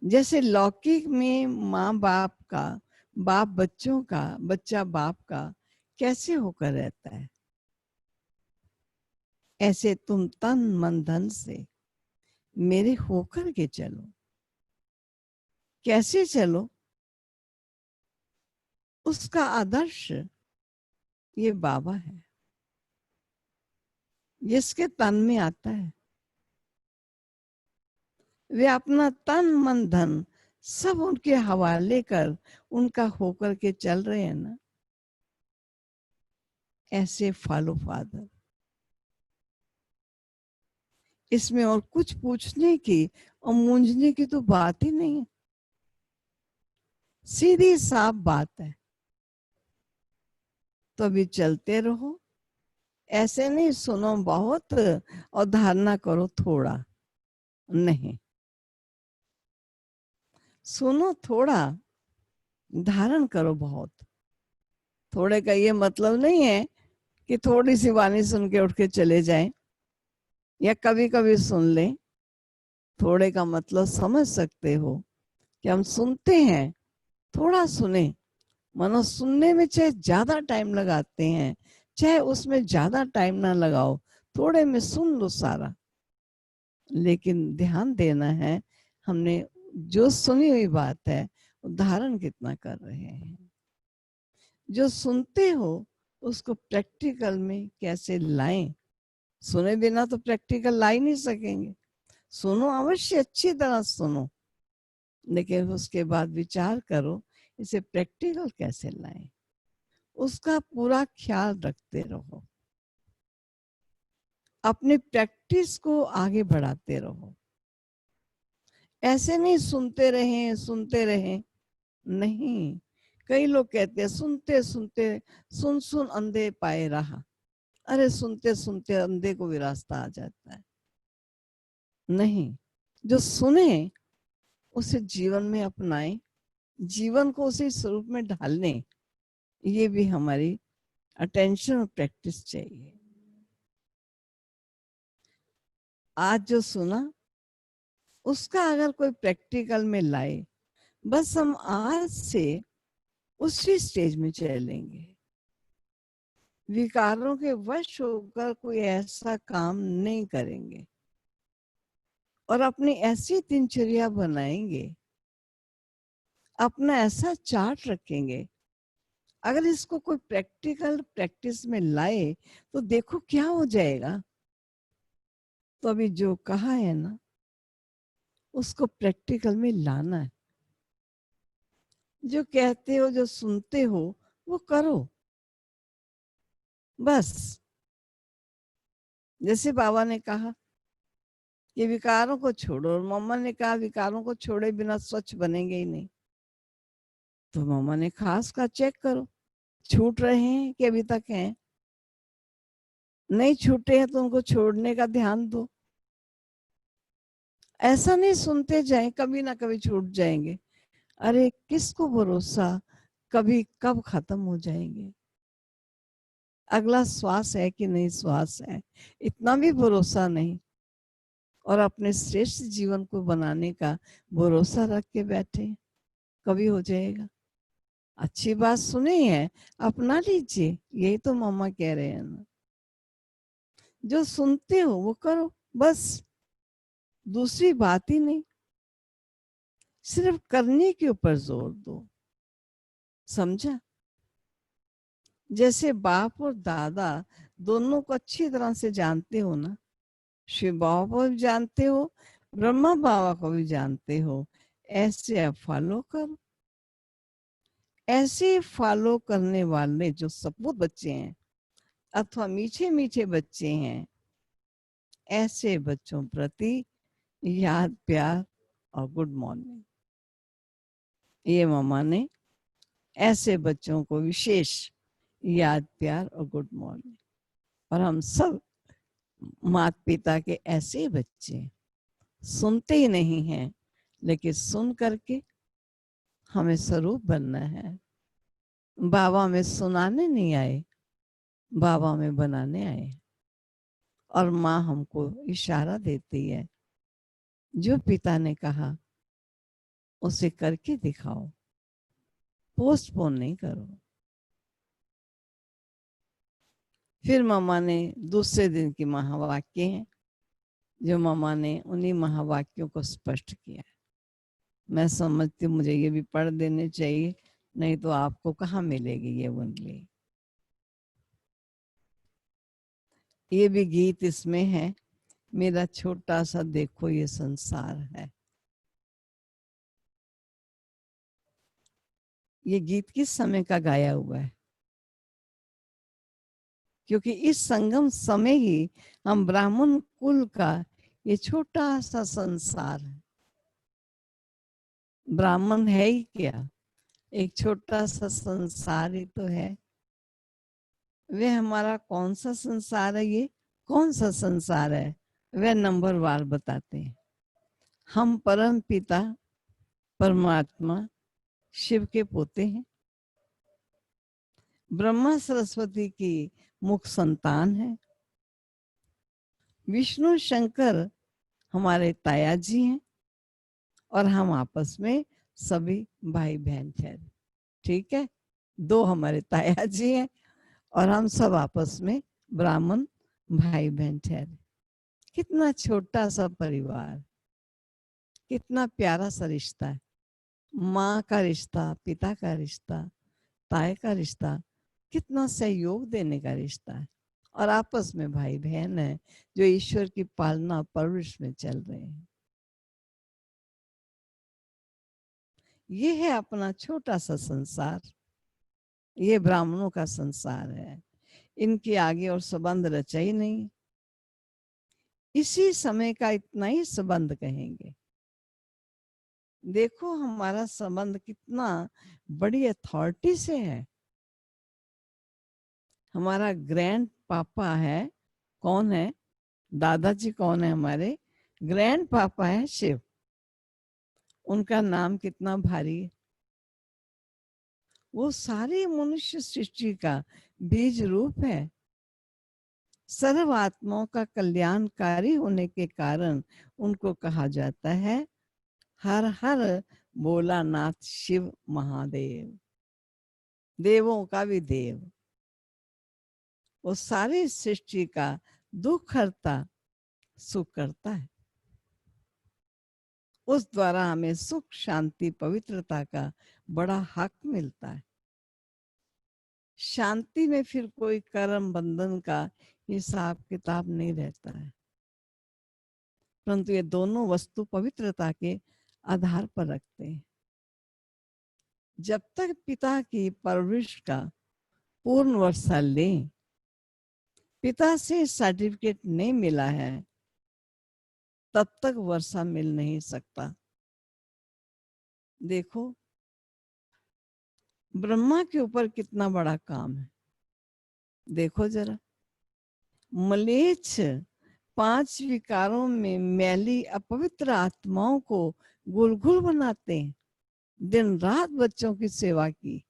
S1: जैसे लौकिक में माँ बाप का, बाप बच्चों का, बच्चा बाप का कैसे होकर रहता है, ऐसे तुम तन मन धन से मेरे होकर के चलो। कैसे चलो? उसका आदर्श ये बाबा है, जिसके तन में आता है। वे अपना तन मन धन सब उनके हवाले कर उनका होकर के चल रहे हैं ना, ऐसे फॉलो फादर। इसमें और कुछ पूछने की और मूंझने की तो बात ही नहीं है, सीधी साफ बात है। तो अभी चलते रहो, ऐसे नहीं सुनो बहुत और धारणा करो थोड़ा, नहीं, सुनो थोड़ा, धारण करो बहुत। थोड़े का ये मतलब नहीं है कि थोड़ी सी वाणी सुन के उठ के चले जाएं या कभी कभी सुन लें। थोड़े का मतलब समझ सकते हो कि हम सुनते हैं, थोड़ा सुने, मानो सुनने में चाहे ज्यादा टाइम लगाते हैं, चाहे उसमें ज्यादा टाइम ना लगाओ, थोड़े में सुन लो सारा। लेकिन ध्यान देना है, हमने जो सुनी हुई बात है उदाहरण कितना कर रहे हैं। जो सुनते हो उसको प्रैक्टिकल में कैसे लाएं। सुने बिना तो प्रैक्टिकल ला ही नहीं सकेंगे। सुनो, अवश्य अच्छी तरह सुनो, लेकिन उसके बाद विचार करो इसे प्रैक्टिकल कैसे लाएं, उसका पूरा ख्याल रखते रहो, अपनी प्रैक्टिस को आगे बढ़ाते रहो। ऐसे नहीं सुनते रहें, नहीं। कई लोग कहते हैं सुनते सुनते सुन सुन अंधे पाए रहा। अरे सुनते सुनते अंधे को भी रास्ता आ जाता है। नहीं, जो सुने उसे जीवन में अपनाएं, जीवन को उसी स्वरूप में ढालने, ये भी हमारी अटेंशन और प्रैक्टिस चाहिए। आज जो सुना उसका अगर कोई प्रैक्टिकल में लाए, बस हम आज से उसी स्टेज में चलेंगे। विकारों के वश होकर कोई ऐसा काम नहीं करेंगे और अपनी ऐसी दिनचर्या बनाएंगे, अपना ऐसा चार्ट रखेंगे। अगर इसको कोई प्रैक्टिकल प्रैक्टिस में लाए तो देखो क्या हो जाएगा। तो अभी जो कहा है ना, उसको प्रैक्टिकल में लाना है। जो कहते हो, जो सुनते हो, वो करो बस। जैसे बाबा ने कहा कि विकारों को छोड़ो, और मम्मा ने कहा विकारों को छोड़े बिना स्वच्छ बनेंगे ही नहीं। तो मम्मा ने खास का चेक करो, छूट रहे हैं कि अभी तक हैं। नहीं छूटे हैं तो उनको छोड़ने का ध्यान दो। ऐसा नहीं सुनते जाए, कभी ना कभी छूट जाएंगे। अरे किसको भरोसा कभी कब खत्म हो जाएंगे। अगला श्वास है कि नहीं श्वास है, इतना भी भरोसा नहीं। और अपने श्रेष्ठ जीवन को बनाने का भरोसा रख के बैठे, कभी हो जाएगा। अच्छी बात सुनी है, अपना लीजिए, यही तो मम्मा कह रहे हैं ना। जो सुनते हो वो करो बस, दूसरी बात ही नहीं, सिर्फ करने के ऊपर जोर दो। समझा? जैसे बाप और दादा दोनों को अच्छी तरह से जानते हो ना, शिव बाबा को भी जानते हो, ब्रह्मा बाबा को भी जानते हो, ऐसे आप फॉलो करो। ऐसे फॉलो करने वाले जो सपूत बच्चे हैं अथवा मीठे मीठे बच्चे हैं, ऐसे बच्चों प्रति याद प्यार और गुड मॉर्निंग। ये मम्मा ने ऐसे बच्चों को विशेष याद प्यार और गुड मॉर्निंग। और हम सब माता पिता के ऐसे बच्चे सुनते ही नहीं हैं, लेकिन सुन करके हमें स्वरूप बनना है। बाबा में सुनाने नहीं आए, बाबा में बनाने आए। और माँ हमको इशारा देती है, जो पिता ने कहा उसे करके दिखाओ, पोस्टपोन नहीं करो। फिर मम्मा ने दूसरे दिन की महावाक्य हैं, जो मम्मा ने उन्हीं महावाक्यों को स्पष्ट किया। मैं समझती हूँ मुझे ये भी पढ़ देने चाहिए, नहीं तो आपको कहाँ मिलेगी ये वनली। ये भी गीत इसमें है, मेरा छोटा सा देखो ये संसार है। ये गीत किस समय का गाया हुआ है? क्योंकि इस संगम समय ही हम ब्राह्मण कुल का ये छोटा सा संसार है। ब्राह्मण है ही क्या, एक छोटा सा संसार ही तो है। वे हमारा कौन सा संसार है, ये कौन सा संसार है, वह नंबर वार बताते हैं। हम परम पिता परमात्मा शिव के पोते हैं, ब्रह्मा सरस्वती की मुख संतान है, विष्णु शंकर हमारे ताया जी हैं, और हम आपस में सभी भाई बहन ठहरे। ठीक है, दो हमारे ताया जी हैं और हम सब आपस में ब्राह्मण भाई बहन ठहरे। कितना छोटा सा परिवार, कितना प्यारा सा रिश्ता है। माँ का रिश्ता, पिता का रिश्ता, ताए का रिश्ता, कितना सहयोग देने का रिश्ता है। और आपस में भाई बहन है जो ईश्वर की पालना परवरिश में चल रहे हैं। ये है अपना छोटा सा संसार, ये ब्राह्मणों का संसार है। इनके आगे और संबंध रचा ही नहीं, इसी समय का इतना ही संबंध कहेंगे। देखो हमारा संबंध कितना बड़ी अथॉरिटी से है। हमारा ग्रैंड पापा है, कौन है? दादाजी कौन है? हमारे ग्रैंड पापा है शिव। उनका नाम कितना भारी है। वो सारी मनुष्य सृष्टि का बीज रूप है। सर्व आत्माओं का कल्याणकारी होने के कारण उनको कहा जाता है हर हर भोलानाथ शिव महादेव, देवों का भी देव। वो सारी सृष्टि का दुख हरता, सुख करता है। उस द्वारा हमें सुख शांति पवित्रता का बड़ा हक मिलता है। शांति में फिर कोई कर्म बंधन का हिसाब किताब नहीं रहता है, परंतु ये दोनों वस्तु पवित्रता के आधार पर रखते हैं। जब तक पिता की परवरिश का पूर्ण वर्षा लें, पिता से सर्टिफिकेट नहीं मिला है, तब तक वर्षा मिल नहीं सकता। देखो ब्रह्मा के ऊपर कितना बड़ा काम है। देखो जरा, मलेच्छ 5 विकारों में मैली अपवित्र आत्माओं को गुलगुल बनाते हैं, दिन रात बच्चों की सेवा की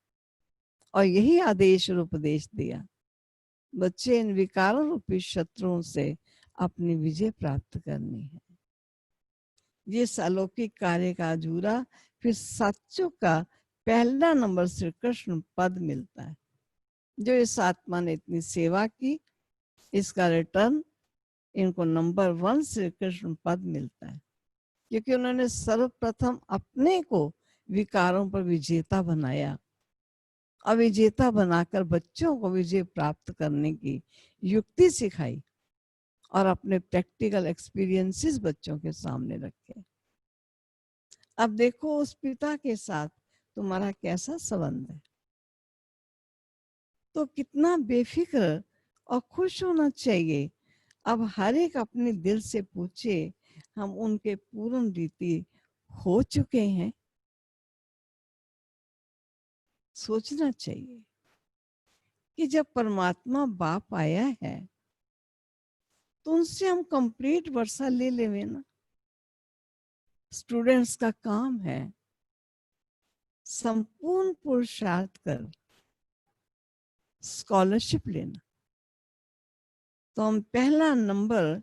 S1: और यही आदेश और उपदेश दिया, बच्चे इन विकारों रूपी शत्रुओं से अपनी विजय प्राप्त करनी है। ये अलौकिक कार्य का अधूरा फिर साचों का पहला नंबर श्री कृष्ण पद मिलता है। जो इस आत्मा ने इतनी सेवा की, इसका रिटर्न इनको नंबर 1 श्री कृष्ण पद मिलता है, क्योंकि उन्होंने सर्वप्रथम अपने को विकारों पर विजेता बनाया और विजेता बनाकर बच्चों को विजय प्राप्त करने की युक्ति सिखाई और अपने प्रैक्टिकल एक्सपीरियंसेस बच्चों के सामने रखे। अब देखो उस पिता के साथ तुम्हारा कैसा संबंध है। तो कितना बेफिक्र और खुश होना चाहिए। अब हर एक अपने दिल से पूछे, हम उनके पूर्ण रीति हो चुके हैं? सोचना चाहिए कि जब परमात्मा बाप आया है तो उनसे हम कंप्लीट वर्षा ले लेवे ना। स्टूडेंट्स का काम है संपूर्ण पुरुषार्थ कर स्कॉलरशिप लेना। तो हम पहला नंबर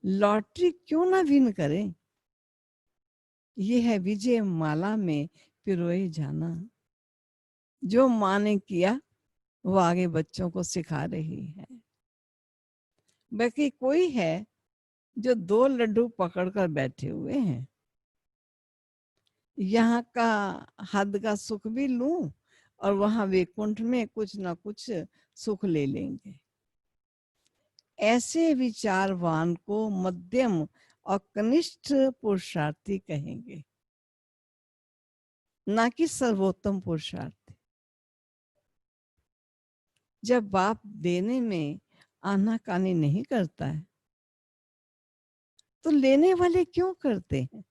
S1: लॉटरी क्यों ना विन करें। ये है विजय माला में पिरोए जाना। जो माँ ने किया वो आगे बच्चों को सिखा रही है। बाकी कोई है जो 2 लड्डू पकड़कर बैठे हुए हैं, यहाँ का हद का सुख भी लूं और वहां वैकुंठ में कुछ ना कुछ सुख ले लेंगे। ऐसे विचारवान को मध्यम और कनिष्ठ पुरुषार्थी कहेंगे, ना कि सर्वोत्तम पुरुषार्थी। जब बाप देने में आनाकानी नहीं करता है तो लेने वाले क्यों करते हैं।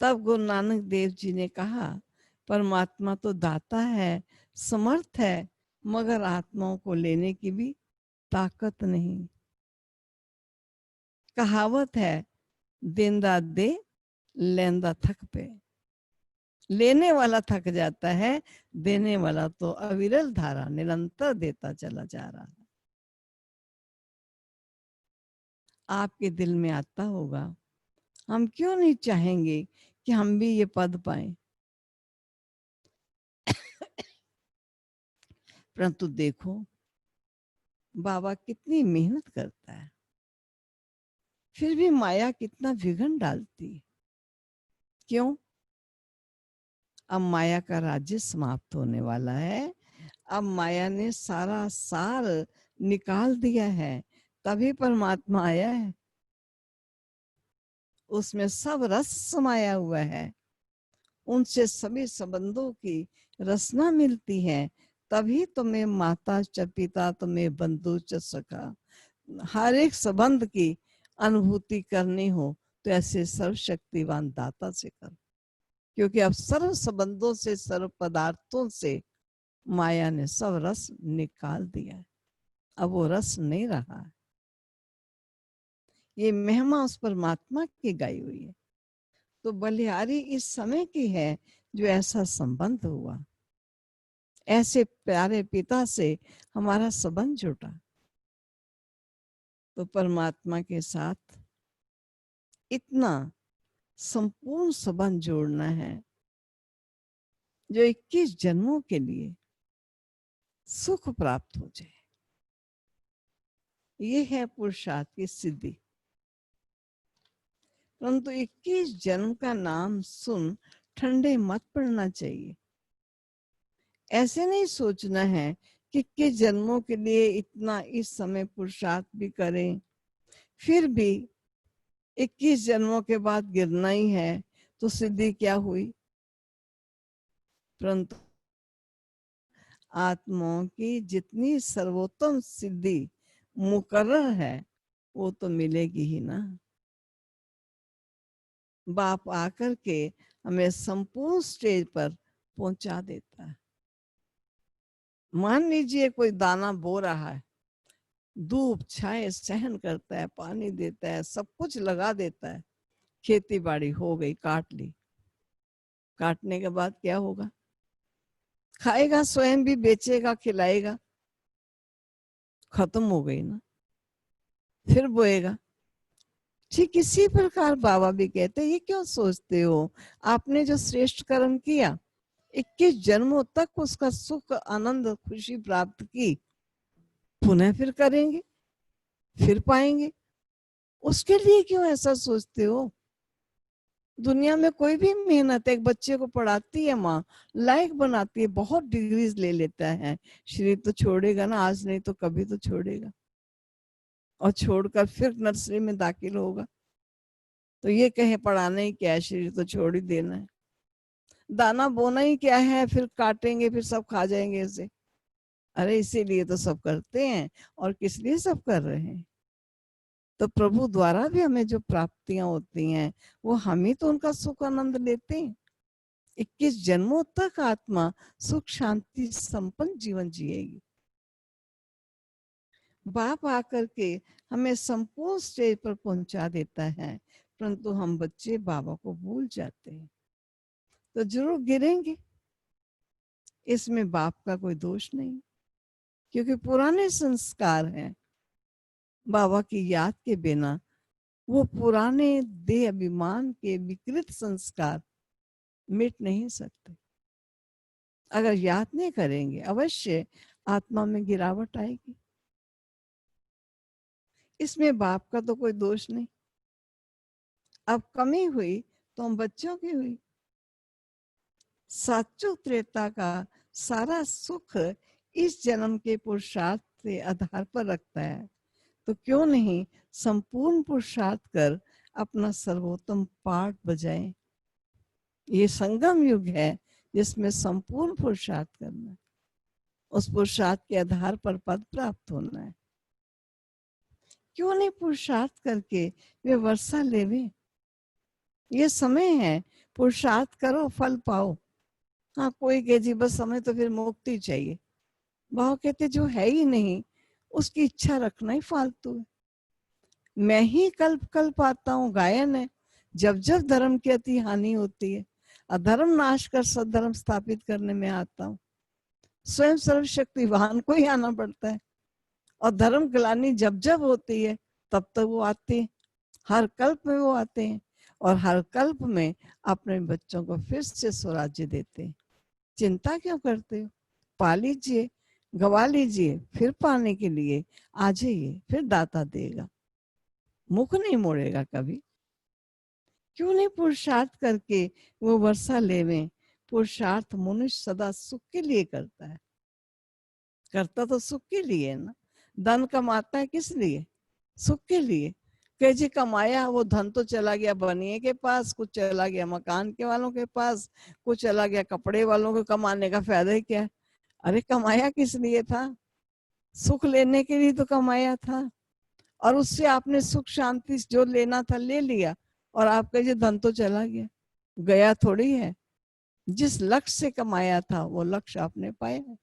S1: तब गुरु नानक देव जी ने कहा, परमात्मा तो दाता है, समर्थ है, मगर आत्माओं को लेने की भी ताकत नहीं। कहावत है, देंदा दे लेंदा थक पे। लेने वाला थक जाता है, देने वाला तो अविरल धारा निरंतर देता चला जा रहा है। आपके दिल में आता होगा, हम क्यों नहीं चाहेंगे कि हम भी ये पद पाएं। परंतु देखो बाबा कितनी मेहनत करता है, फिर भी माया कितना विघन डालती है। क्यों? अब माया का राज्य समाप्त होने वाला है। अब माया ने सारा सार निकाल दिया है, तभी परमात्मा आया है। उसमें सब रस समाया हुआ है, उनसे सभी संबंधों की रसना मिलती है। तभी तुम्हें माता च पिता, तुम्हें बंधु च सखा, हर एक संबंध की अनुभूति करनी हो तो ऐसे सर्वशक्तिवान दाता से कर। क्योंकि अब सर्व संबंधों से, सर्व पदार्थों से माया ने सब रस निकाल दिया है। अब वो रस नहीं रहा है। ये महिमा उस परमात्मा की गाई हुई है। तो बलिहारी इस समय की है जो ऐसा संबंध हुआ, ऐसे प्यारे पिता से हमारा संबंध जुटा। तो परमात्मा के साथ इतना संपूर्ण संबंध जोड़ना है जो 21 जन्मों के लिए सुख प्राप्त हो जाए। ये है पुरुषार्थ की सिद्धि। परंतु 21 जन्म का नाम सुन ठंडे मत पड़ना चाहिए। ऐसे नहीं सोचना है कि किस जन्मों के लिए इतना इस समय पुरुषार्थ भी करें, फिर भी 21 जन्मों के बाद गिरना ही है तो सिद्धि क्या हुई। परंतु आत्माओं की जितनी सर्वोत्तम सिद्धि मुकर्रर है वो तो मिलेगी ही ना। बाप आकर के हमें संपूर्ण स्टेज पर पहुंचा देता है। मान लीजिए कोई दाना बो रहा है, धूप छाए सहन करता है, पानी देता है, सब कुछ लगा देता है, खेती बाड़ी हो गई, काट ली। काटने के बाद क्या होगा? खाएगा, स्वयं भी बेचेगा, खिलाएगा, खत्म हो गई ना। फिर बोएगा। ठीक इसी प्रकार बाबा भी कहते हैं, ये क्यों सोचते हो, आपने जो श्रेष्ठ कर्म किया, 21 जन्मों तक उसका सुख आनंद खुशी प्राप्त की, पुनः फिर करेंगे, फिर पाएंगे, उसके लिए क्यों ऐसा सोचते हो? दुनिया में कोई भी मेहनत, एक बच्चे को पढ़ाती है माँ, लायक बनाती है, बहुत डिग्रीज ले लेता है, शरीर तो छोड़ेगा ना, आज नहीं तो कभी तो छोड़ेगा, और छोड़कर फिर नर्सरी में दाखिल होगा, तो ये कहे पढ़ाना ही क्या है, शरीर तो छोड़ ही देना है। दाना बोना ही क्या है, फिर काटेंगे, फिर सब खा जाएंगे इसे। अरे इसीलिए तो सब करते हैं, और किस लिए सब कर रहे हैं? तो प्रभु द्वारा भी हमें जो प्राप्तियां होती हैं, वो हम ही तो उनका सुख आनंद लेते हैं। 21 जन्मों तक आत्मा सुख शांति संपन्न जीवन जिएगी। बाप आकर के हमें संपूर्ण स्टेज पर पहुंचा देता है, परंतु हम बच्चे बाबा को भूल जाते हैं, तो जरूर गिरेंगे। इसमें बाप का कोई दोष नहीं, क्योंकि पुराने संस्कार हैं। बाबा की याद के बिना वो पुराने देह अभिमान के विकृत संस्कार मिट नहीं सकते। अगर याद नहीं करेंगे, अवश्य आत्मा में गिरावट आएगी। इसमें बाप का तो कोई दोष नहीं। अब कमी हुई तो हम बच्चों की हुई। साचो त्रेता का सारा सुख इस जन्म के पुरुषार्थ से आधार पर रखता है, तो क्यों नहीं संपूर्ण पुरुषार्थ कर अपना सर्वोत्तम पाठ बजाएं। ये संगम युग है जिसमें संपूर्ण पुरुषार्थ करना है, उस पुरुषार्थ के आधार पर पद प्राप्त होना है। क्यों नहीं पुरुषार्थ करके वे वर्षा लेवे? ये समय है, पुरुषार्थ करो, फल पाओ। हाँ, कोई कहे जी बस हमें तो फिर मुक्ति चाहिए। भाव कहते जो है ही नहीं, उसकी इच्छा रखना ही फालतू है। मैं ही कल्प कल्प आता हूँ गायन है, जब जब धर्म की अति हानि होती है, अधर्म नाश कर सद्धर्म स्थापित करने में आता हूँ। स्वयं सर्वशक्तिवान को ही आना पड़ता है, और धर्म ग्लानि जब जब होती है तब तक वो आते हैं, हर कल्प में वो आते हैं, और हर कल्प में अपने बच्चों को फिर से स्वराज्य देते हैं। चिंता क्यों करते हो? पा लीजिए, गवा लीजिए, फिर पाने के लिए आ जाइए, फिर दाता देगा, मुख नहीं मोड़ेगा कभी। क्यों नहीं पुरुषार्थ करके वो वर्षा लेवे? पुरुषार्थ मनुष्य सदा सुख के लिए करता है, करता तो सुख के लिए ना। धन कमाता है किस लिए? सुख के लिए। कह जी कमाया, वो धन तो चला गया बनिए के पास, कुछ चला गया मकान के वालों के पास, कुछ चला गया कपड़े वालों को, कमाने का फायदा ही क्या है? अरे कमाया किस लिए था? सुख लेने के लिए तो कमाया था, और उससे आपने सुख शांति जो लेना था ले लिया, और आपका ये धन तो चला गया, गया थोड़ी है। जिस लक्ष्य से कमाया था वो लक्ष्य आपने पाया है।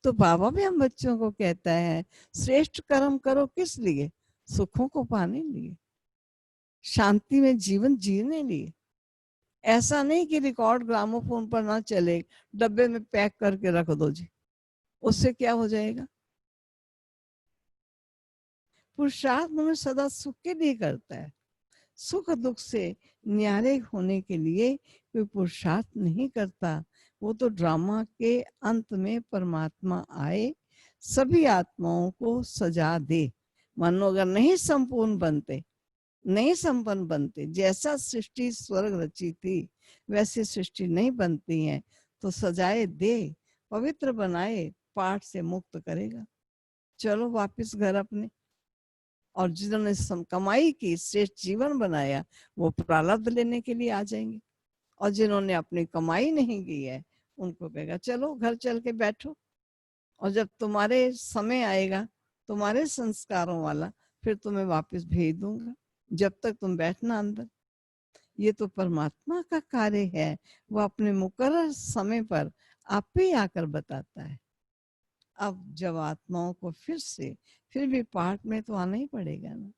S1: तो बाबा भी हम बच्चों को कहता है, श्रेष्ठ कर्म करो किस लिए? सुखों को पाने लिए, शांति में जीवन जीने लिए। ऐसा नहीं कि रिकॉर्ड ग्रामोफोन पर ना चले, डब्बे में पैक करके रख दो जी, उससे क्या हो जाएगा? पुरुषार्थ मनुष्य सदा सुख के लिए करता है, सुख दुख से न्यारे होने के लिए कोई पुरुषार्थ नहीं करता। वो तो ड्रामा के अंत में परमात्मा आए, सभी आत्माओं को सजा दे। मानो अगर नहीं संपूर्ण बनते, नहीं संपन्न बनते, जैसा सृष्टि स्वर्ग रची थी वैसी सृष्टि नहीं बनती है, तो सजाए दे, पवित्र बनाए, पाठ से मुक्त करेगा। चलो वापस घर अपने। और जिन्होंने कमाई की, श्रेष्ठ जीवन बनाया, वो प्रारब्ध लेने के लिए आ जाएंगे। और जिन्होंने अपनी कमाई नहीं की है, उनको कहेगा चलो घर चल के बैठो, और जब तुम्हारे समय आएगा, तुम्हारे संस्कारों वाला, फिर तुम्हें वापस भेज दूंगा, जब तक तुम बैठना अंदर। ये तो परमात्मा का कार्य है, वो अपने मुकर्रर समय पर आप पे आकर बताता है। अब जब आत्माओं को फिर भी पाठ में तो आना ही पड़ेगा ना,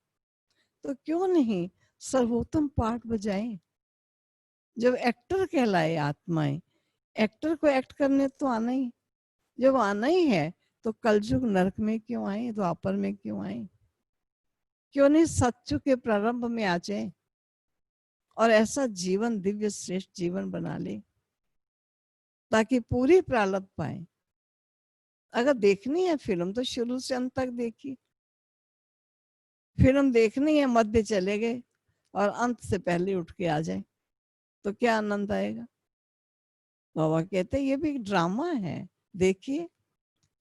S1: तो क्यों नहीं सर्वोत्तम पाठ बजाएं। जब एक्टर कहलाए आत्माएं, एक्टर को एक्ट करने तो आना ही, जब आना ही है तो कलयुग नरक में क्यों आए, द्वापर में क्यों आए, क्यों नहीं सत्युग के प्रारंभ में आ जाए और ऐसा जीवन, दिव्य श्रेष्ठ जीवन बना ले, ताकि पूरी प्रारब्ध पाए। अगर देखनी है फिल्म तो शुरू से अंत तक देखी, फिल्म देखनी है मध्य चले गए और अंत से पहले उठ के आ जाए तो क्या आनंद आएगा। बाबा कहते ये भी एक ड्रामा है, देखिए,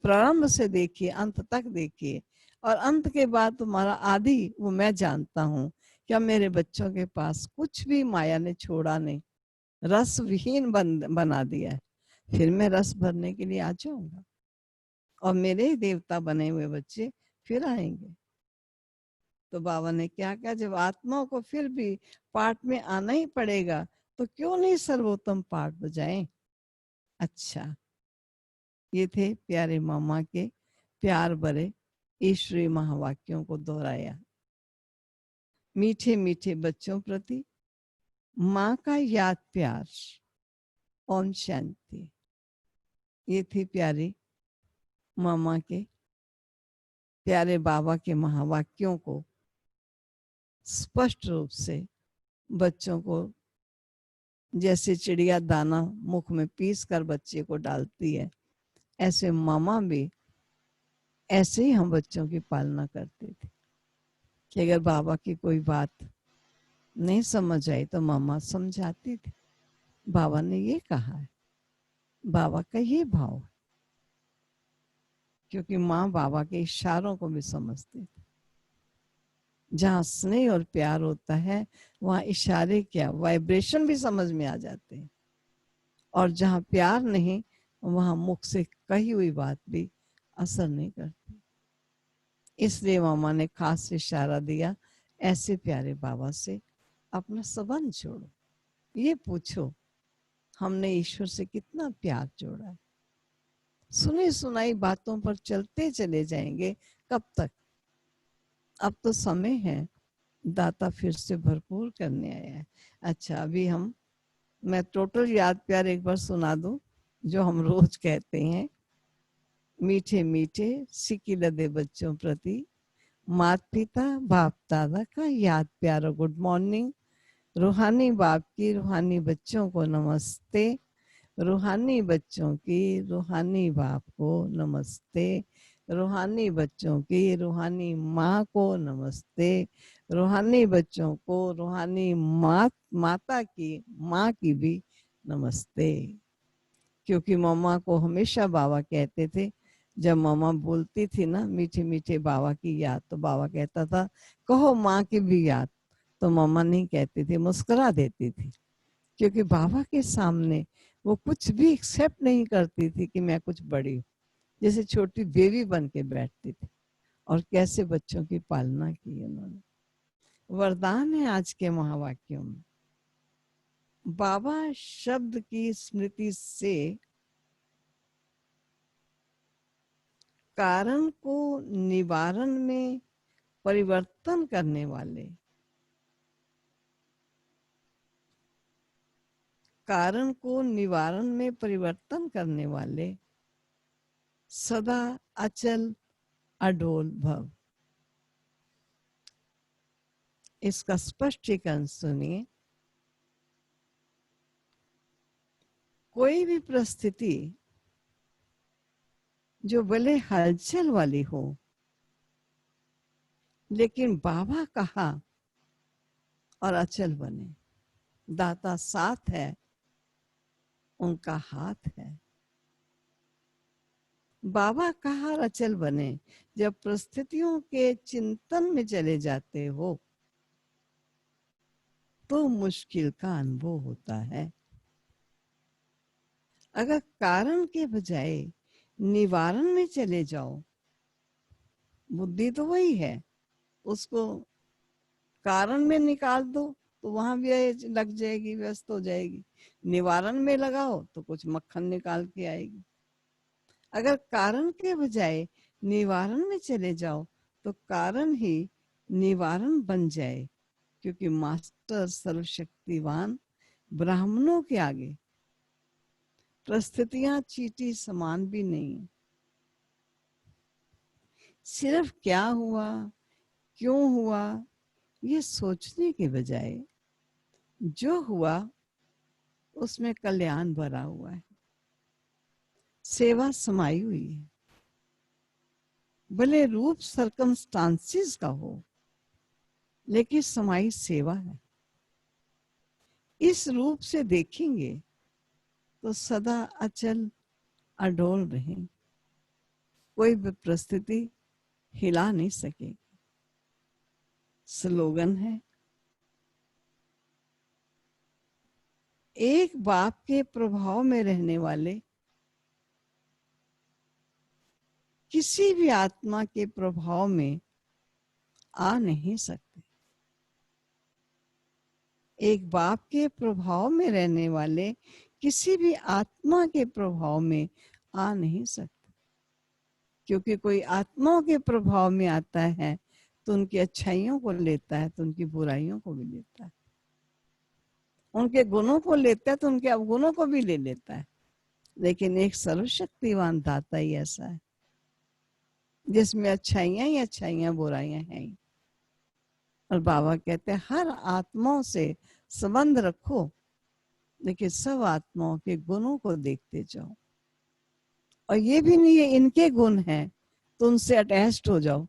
S1: प्रारंभ से देखिए, अंत तक देखिए, और अंत के बाद तुम्हारा आदि वो मैं जानता हूँ। क्या मेरे बच्चों के पास कुछ भी माया ने छोड़ा नहीं, रस विहीन बना दिया है, फिर मैं रस भरने के लिए आ जाऊंगा और मेरे ही देवता बने हुए बच्चे फिर आएंगे। तो बाबा ने क्या कहा, जब आत्माओं को फिर भी पाठ में आना ही पड़ेगा तो क्यों नहीं सर्वोत्तम पाठ बजाएं। अच्छा, ये थे प्यारे मामा के प्यार भरे ईश्वरीय महावाक्यों को दोहराया। मीठे मीठे बच्चों प्रति माँ का याद प्यार, ओम शांति। ये थी प्यारी मामा के प्यारे बाबा के महावाक्यों को स्पष्ट रूप से बच्चों को, जैसे चिड़िया दाना मुख में पीस कर बच्चे को डालती है, ऐसे मामा भी ऐसे ही हम बच्चों की पालना करते थे कि अगर बाबा की कोई बात नहीं समझ आई तो मामा समझाती थी, बाबा ने ये कहा है, बाबा का ये भाव है, क्योंकि माँ बाबा के इशारों को भी समझती थी। जहाँ स्नेह और प्यार होता है वहाँ इशारे क्या, वाइब्रेशन भी समझ में आ जाते हैं, और जहाँ प्यार नहीं वहाँ मुख से कही हुई बात भी असर नहीं करती। इसलिए मामा ने खास इशारा दिया, ऐसे प्यारे बाबा से अपना संबंध जोड़ो, ये पूछो हमने ईश्वर से कितना प्यार जोड़ा है। सुनी सुनाई बातों पर चलते चले जाएंगे कब तक। अब तो समय है, दाता फिर से भरपूर करने आया है। अच्छा, अभी मैं टोटल याद प्यार एक बार सुना दूं जो हम रोज कहते हैं। मीठे मीठे सिकी लदे बच्चों प्रति माता पिता बाप दादा का याद प्यार। Good morning. रूहानी बाप की रूहानी बच्चों को नमस्ते, रूहानी बच्चों की रूहानी बाप को नमस्ते, रूहानी बच्चों की रूहानी माँ को नमस्ते, रूहानी बच्चों को रूहानी माता की माँ की भी नमस्ते। क्योंकि मम्मा को हमेशा बाबा कहते थे, जब मम्मा बोलती थी ना मीठे मीठे बाबा की याद, तो बाबा कहता था कहो माँ की भी याद, तो मम्मा नहीं कहती थी, मुस्कुरा देती थी, क्योंकि बाबा के सामने वो कुछ भी एक्सेप्ट नहीं करती थी कि मैं कुछ बड़ी हूँ, जैसे छोटी बेबी बन के बैठती थी। और कैसे बच्चों की पालना की उन्होंने। वरदान है आज के महावाक्यों में, बाबा शब्द की स्मृति से कारण को निवारण में परिवर्तन करने वाले, कारण को निवारण में परिवर्तन करने वाले सदा अचल अडोल भव। इसका स्पष्टीकरण सुनिए। कोई भी परिस्थिति जो भले हलचल वाली हो, लेकिन बाबा कहा और अचल बने। दाता साथ है, उनका हाथ है। बाबा कहा और अचल बने। जब परिस्थितियों के चिंतन में चले जाते हो तो मुश्किल का अनुभव होता है। अगर कारण के बजाय निवारण में चले जाओ, बुद्धि तो वही है, उसको कारण में निकाल दो तो वहां भी लग जाएगी, व्यस्त हो जाएगी। निवारण में लगाओ तो कुछ मक्खन निकाल के आएगी। अगर कारण के बजाय निवारण में चले जाओ तो कारण ही निवारण बन जाए, क्योंकि मास्टर सर्वशक्तिवान ब्राह्मणों के आगे परिस्थितियां चींटी समान भी नहीं। सिर्फ क्या हुआ, क्यों हुआ, ये सोचने के बजाय जो हुआ उसमें कल्याण भरा हुआ है, सेवा समाई हुई है। भले रूप सर्कमस्टांसिस का हो, लेकिन समाई सेवा है। इस रूप से देखेंगे तो सदा अचल अडोल रहें, कोई भी परिस्थिति हिला नहीं सकेगी। स्लोगन है, एक बाप के प्रभाव में रहने वाले किसी भी आत्मा के प्रभाव में आ नहीं सकते। एक बाप के प्रभाव में रहने वाले किसी भी आत्मा के प्रभाव में आ नहीं सकते, क्योंकि कोई आत्माओं के प्रभाव में आता है तो उनकी अच्छाइयों को लेता है तो उनकी बुराइयों को भी लेता है, उनके गुणों को लेता है तो उनके अवगुणों को भी ले लेता है। लेकिन एक सर्वशक्तिवान दाता ही ऐसा है जिसमें अच्छाइयां ही अच्छाइयां, बुराइयां हैं ही। और बाबा कहते हैं हर आत्माओं से संबंध रखो, लेकिन सब आत्माओं के गुणों को देखते जाओ। और ये भी नहीं है इनके गुण हैं तो उनसे अटैच्ड हो जाओ।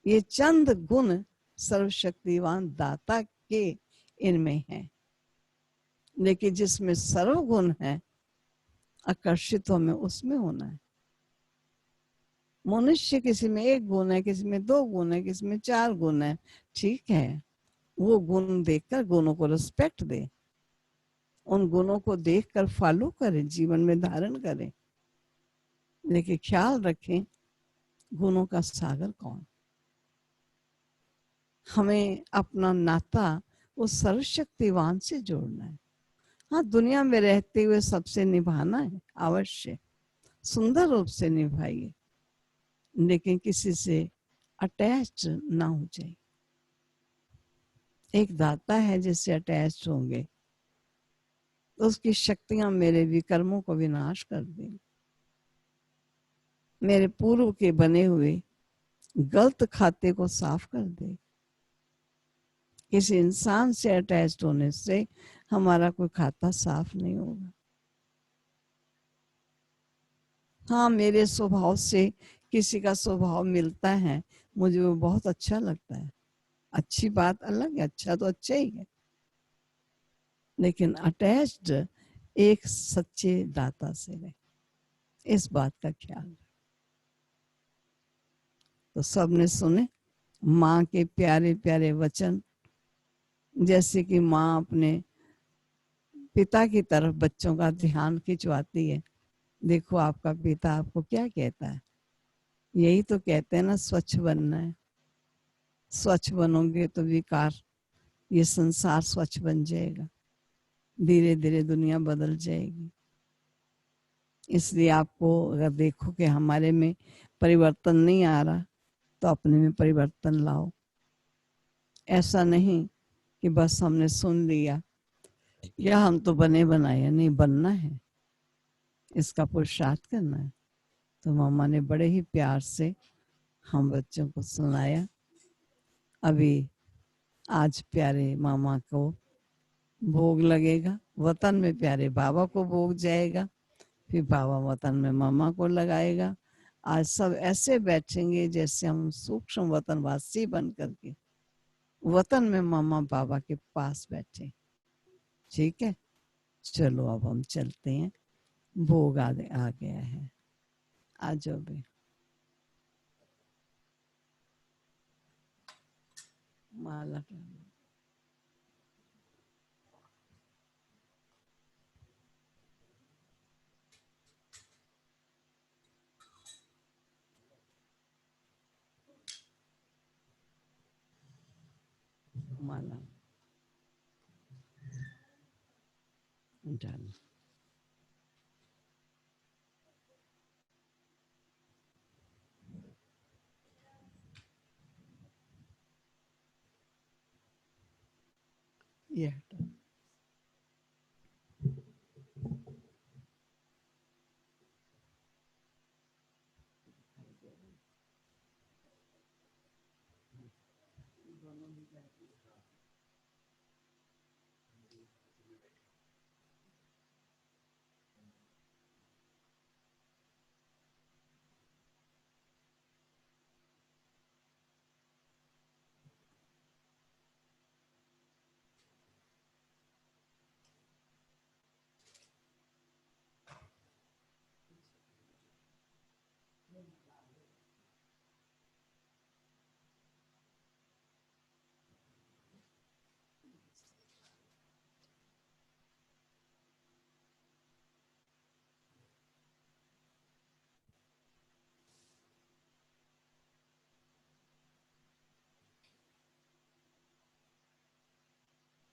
S1: ये चंद गुण सर्वशक्तिवान दाता के इनमें है, लेकिन जिसमें सर्व गुण है आकर्षित हमें उसमें होना है। मनुष्य किसी में एक गुण है, किसी में दो गुण है, किसी में चार गुण है, ठीक है, वो गुण देखकर गुणों को रिस्पेक्ट दे, उन गुणों को देखकर फॉलो करें, जीवन में धारण करें। लेकिन ख्याल रखें गुणों का सागर कौन। हमें अपना नाता उस सर्वशक्तिवान से जोड़ना है। हाँ, दुनिया में रहते हुए सबसे निभाना है अवश्य, सुंदर रूप से निभाइए, लेकिन किसी से अटैच्ड ना हो जाए। एक दाता है जिससे अटैच्ड होंगे तो उसकी शक्तियां मेरे विकर्मों को विनाश कर देंगी, मेरे पूर्व के बने हुए गलत खाते को साफ कर दे। किसी इंसान से अटैच्ड होने से हमारा कोई खाता साफ नहीं होगा। हाँ, मेरे स्वभाव से किसी का स्वभाव मिलता है, मुझे वो बहुत अच्छा लगता है, अच्छी बात अलग है, अच्छा तो अच्छा ही है, लेकिन अटैच्ड एक सच्चे दाता से रहे, इस बात का ख्याल। तो सबने सुने माँ के प्यारे प्यारे वचन, जैसे कि माँ अपने पिता की तरफ बच्चों का ध्यान खिंचवाती है। देखो आपका पिता आपको क्या कहता है, यही तो कहते हैं ना, स्वच्छ बनना है। स्वच्छ बनोगे तो विकार, ये संसार स्वच्छ बन जाएगा, धीरे धीरे दुनिया बदल जाएगी। इसलिए आपको अगर देखो कि हमारे में परिवर्तन नहीं आ रहा तो अपने में परिवर्तन लाओ। ऐसा नहीं कि बस हमने सुन लिया या हम तो बने बनाए, नहीं, बनना है, इसका पुरुषार्थ करना है। तो मामा ने बड़े ही प्यार से हम बच्चों को सुनाया। अभी आज प्यारे मामा को भोग लगेगा, वतन में प्यारे बाबा को भोग जाएगा, फिर बाबा वतन में मामा को लगाएगा। आज सब ऐसे बैठेंगे जैसे हम सूक्ष्म वतनवासी बन करके वतन में मामा बाबा के पास बैठे। ठीक है, चलो अब हम चलते हैं, भोग आ गया है, आ जाओ भी। माला माला डन। ये हटा।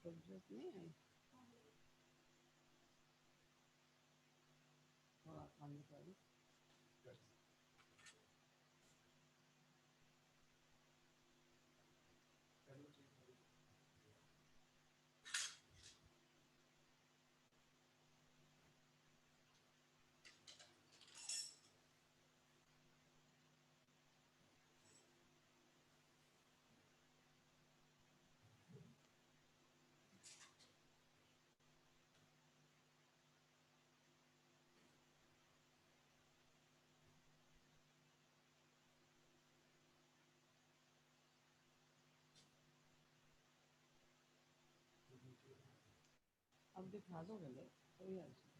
S1: नहीं आई, थोड़ा पानी डालो। अब दिखा दो गले, कोई अर्ज नहीं।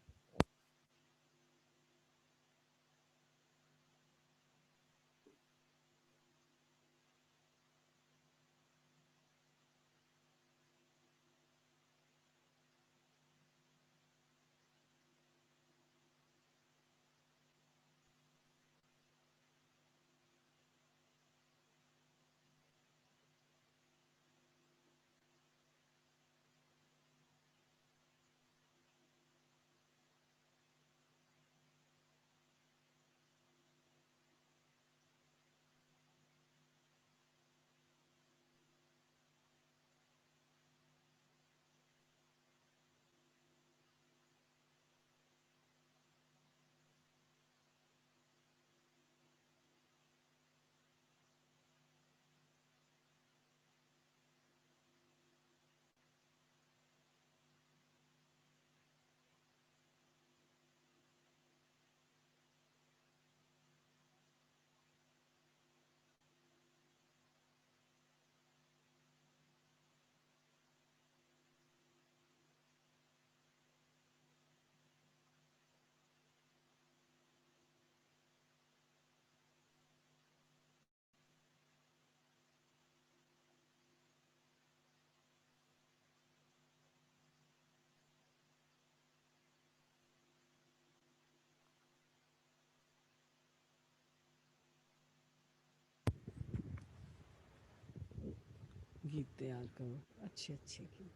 S1: गीत तैयार करो, अच्छे अच्छे गीत,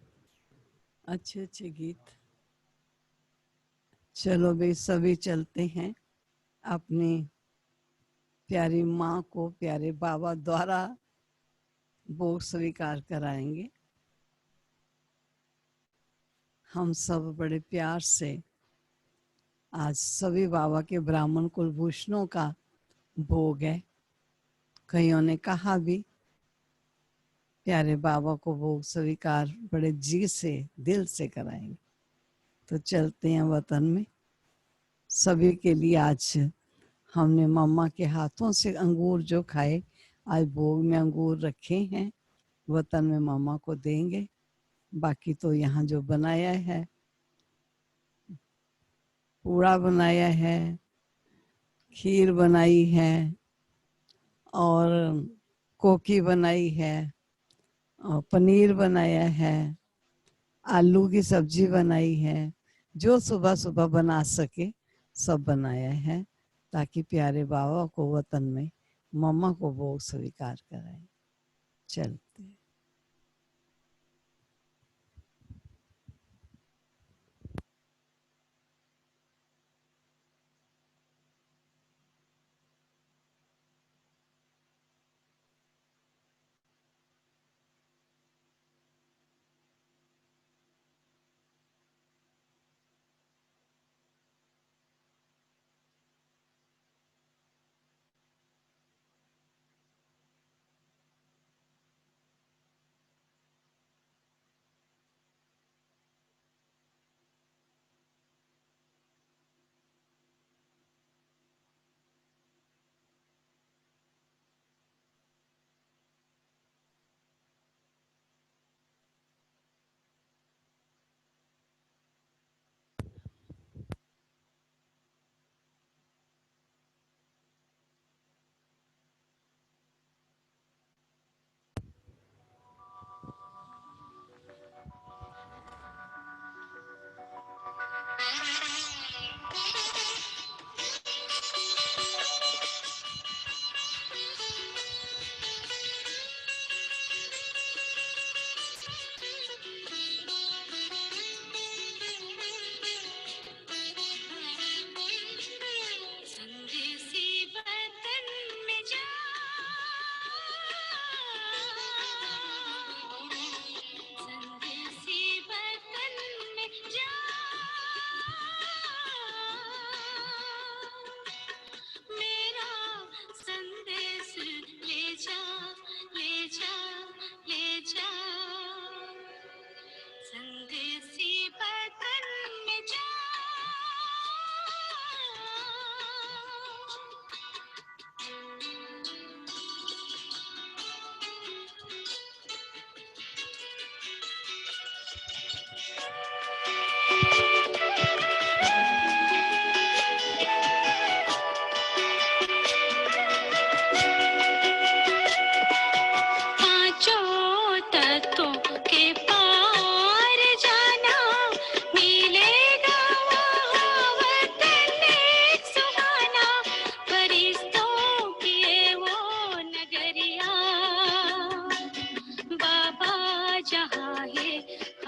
S1: अच्छे अच्छे गीत। चलो भाई सभी चलते हैं, अपनी प्यारी माँ को प्यारे बाबा द्वारा भोग स्वीकार कराएंगे। हम सब बड़े प्यार से आज सभी बाबा के ब्राह्मण कुलभूषणों का भोग है। कईयों ने कहा भी प्यारे बाबा को भोग स्वीकार बड़े जी से दिल से कराएंगे। तो चलते हैं वतन में। सभी के लिए आज हमने मम्मा के हाथों से अंगूर जो खाए, आज भोग में अंगूर रखे हैं, वतन में मम्मा को देंगे। बाकी तो यहाँ जो बनाया है, पूड़ा बनाया है, खीर बनाई है और कोकी बनाई है और पनीर बनाया है, आलू की सब्जी बनाई है, जो सुबह सुबह बना सके सब बनाया है, ताकि प्यारे बाबा को वतन में मम्मा को भोग स्वीकार कराएं। चलते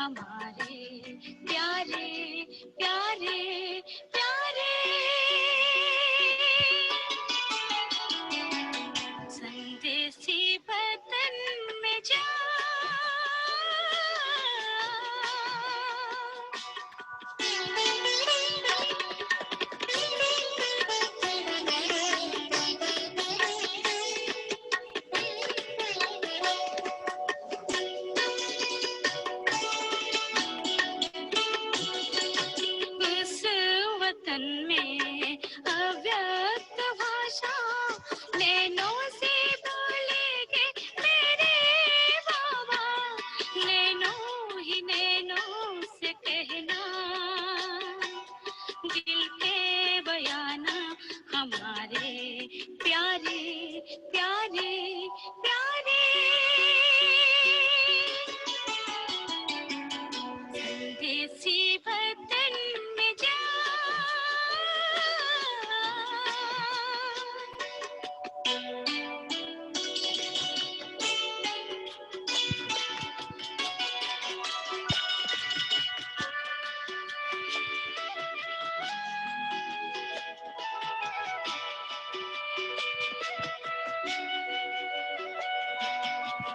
S2: हमारे प्यारे प्यारे प्यारे। संदेशी वतन में जा उस वतन में अव्यक्त भाषा नैनों से बोलेंगे मेरे बाबा। नैनों ही नैनों से कहना दिल के बयाना हमारे प्यारे प्यारे प्यारे। देसी वतन में जा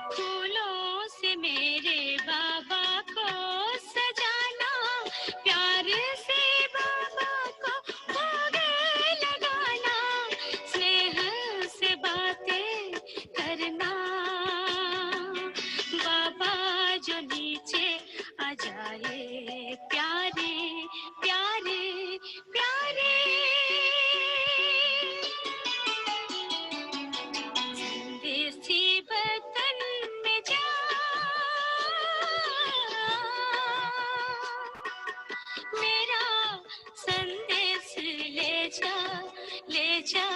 S2: फूलों से मेरे बाबा को सजाना, प्यार से बाबा को भोग लगाना, स्नेह से बातें करना। बाबा जो नीचे आ जाए प्यारे प्यारे प्यारे। देसी वतन में जा मेरा संदेश ले जा ले जा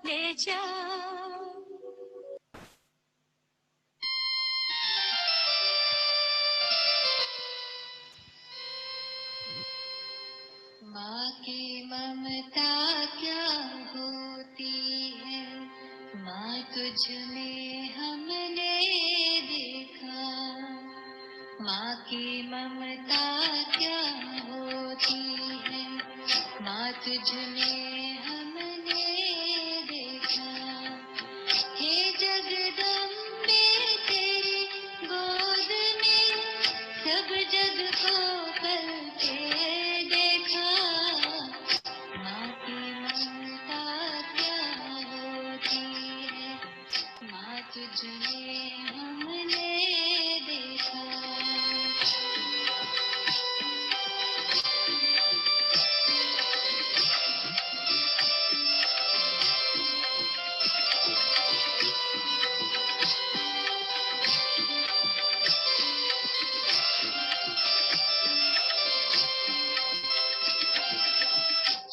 S2: ले जा। माँ की ममता क्या होती है, माँ तुझ में हमने देखा। माँ की ममता क्या होती है, माँ तुझ में हमने देखा। हे जगदम्बे तेरी गोद में सब जग को पलते देखा। माँ की ममता क्या होती है, माँ तुझ में हमने देखा।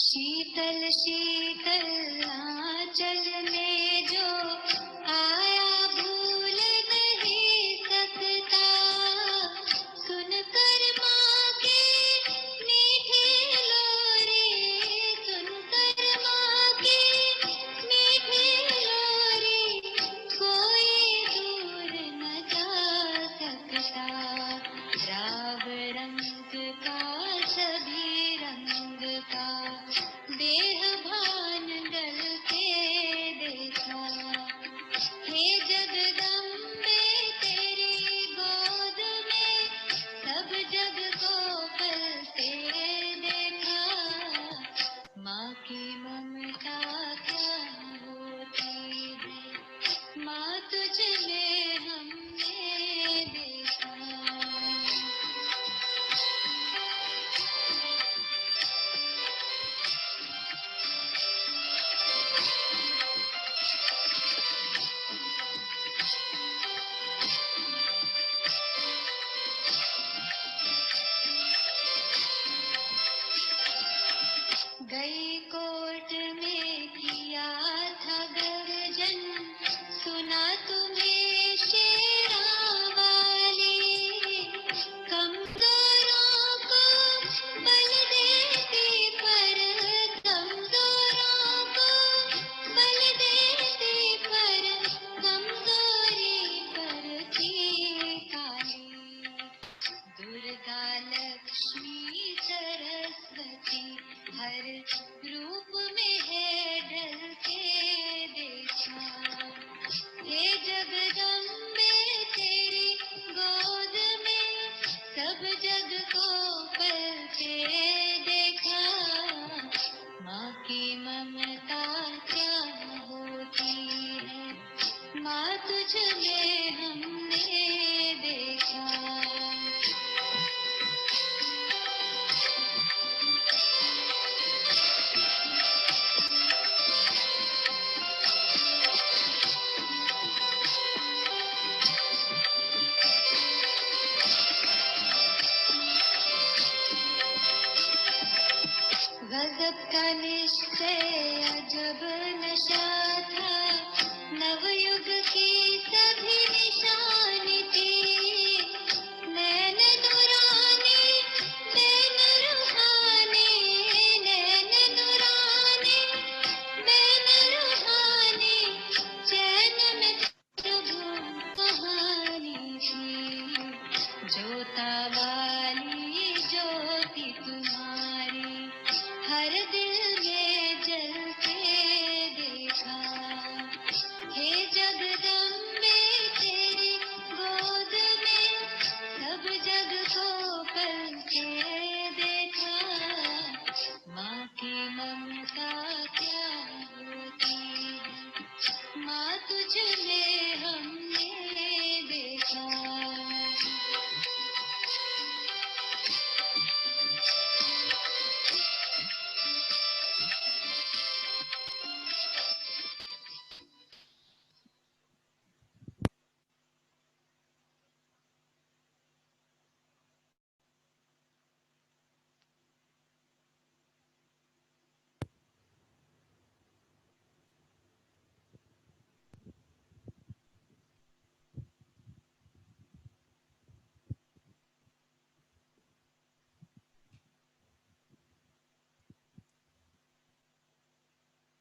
S2: शीतल शीतल आंचल में जो आया भूल नहीं सकता। सुनकर माँ की मीठी लोरी, सुनकर माँ की मीठी लोरी, कोई दूर न जा सकता। राव रंग का सभी रंग का देह भान डल के देखा। हे जगदम्बे तेरी गोद में सब जग को पलते देखा। माँ की ममता क्या होती है, माँ तुझ में हमने देखा। गई कोर्ट में किया था गर्जन, सुना तुम्हें शेरावाली। कमजोरों को बल देती पर, कमजोरों को बल देती पर, कमजोरी पर थी काली। पल के देखा, माँ की ममता क्या होती है, माँ तुझ में हमने देखा। गजब का निश्चय अजब नशा था, नवयुग की सभी निशानी थी। नैन नुरानी, नैन रूहानी, नैन नुरानी, नैन रूहानी, चैन में प्रभु कहानी थी। जोता वाली ज्योति तुम्हारी, हर दिल में जलते देखा। हे जगदम्बे तेरी गोद में, सब जग को पल के देखा। माँ की ममता क्या होती है, माँ तुझ में हमने देखा।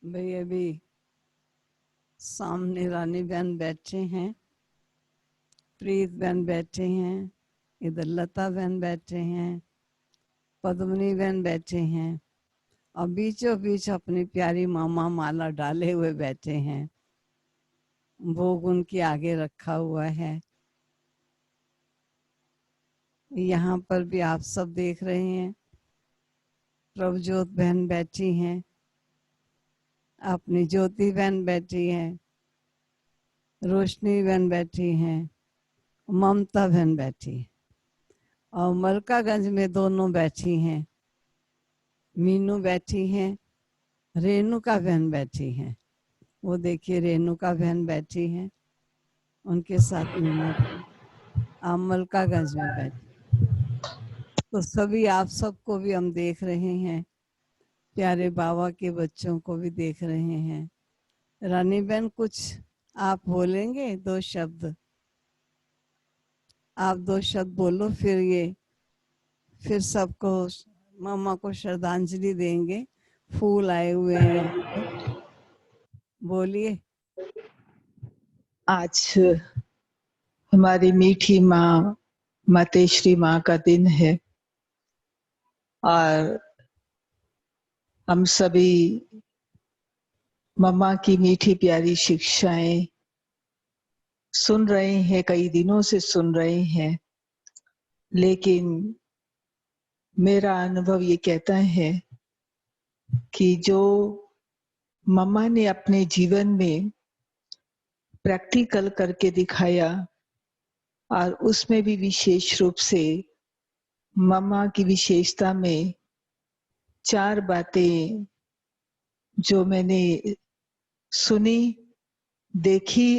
S1: भाई अभी सामने रानी बहन बैठे हैं, प्रीत बहन बैठे हैं, इधर लता बहन बैठे हैं, पद्मनी बहन बैठे हैं, और बीचों बीच अपनी प्यारी मामा माला डाले हुए बैठे हैं। भोग उनके आगे रखा हुआ है। यहाँ पर भी आप सब देख रहे हैं, प्रभजोत बहन बैठी हैं, अपनी ज्योति बहन बैठी है, रोशनी बहन बैठी हैं, ममता बहन बैठी है, और मलकागंज में दोनों बैठी हैं, मीनू बैठी हैं, रेणुका बहन बैठी हैं। वो देखिए रेणुका बहन बैठी हैं, उनके साथ मीनू आप मलकागंज में बैठी। तो सभी आप सबको भी हम देख रहे हैं, प्यारे बाबा के बच्चों को भी देख रहे हैं। रानी बहन कुछ आप बोलेंगे, 2 शब्द आप 2 शब्द बोलो, फिर सबको मामा को श्रद्धांजलि देंगे। फूल आए हुए हैं यहाँ पर, बोलिए।
S3: आज हमारी मीठी माँ मातेश्री माँ का दिन है और हम सभी मम्मा की मीठी प्यारी शिक्षाएं सुन रहे हैं, कई दिनों से सुन रहे हैं, लेकिन मेरा अनुभव ये कहता है कि जो मम्मा ने अपने जीवन में प्रैक्टिकल करके दिखाया, और उसमें भी विशेष रूप से मम्मा की विशेषता में 4 बातें जो मैंने सुनी, देखी,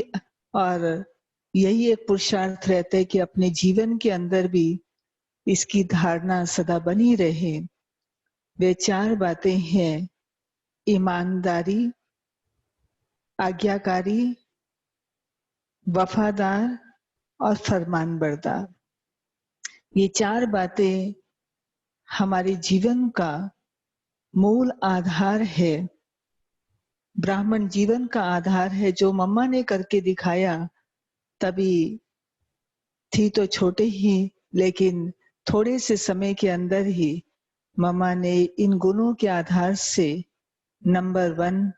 S3: और यही एक पुरुषार्थ रहता है कि अपने जीवन के अंदर भी इसकी धारणा सदा बनी रहे। वे 4 बातें हैं: ईमानदारी, आज्ञाकारी, वफादार और फरमानबरदार। ये 4 बातें हमारे जीवन का मूल आधार है, ब्राह्मण जीवन का आधार है। जो मम्मा ने करके दिखाया, तभी थी तो छोटे ही, लेकिन थोड़े से समय के अंदर ही मम्मा ने इन गुणों के आधार से नंबर 1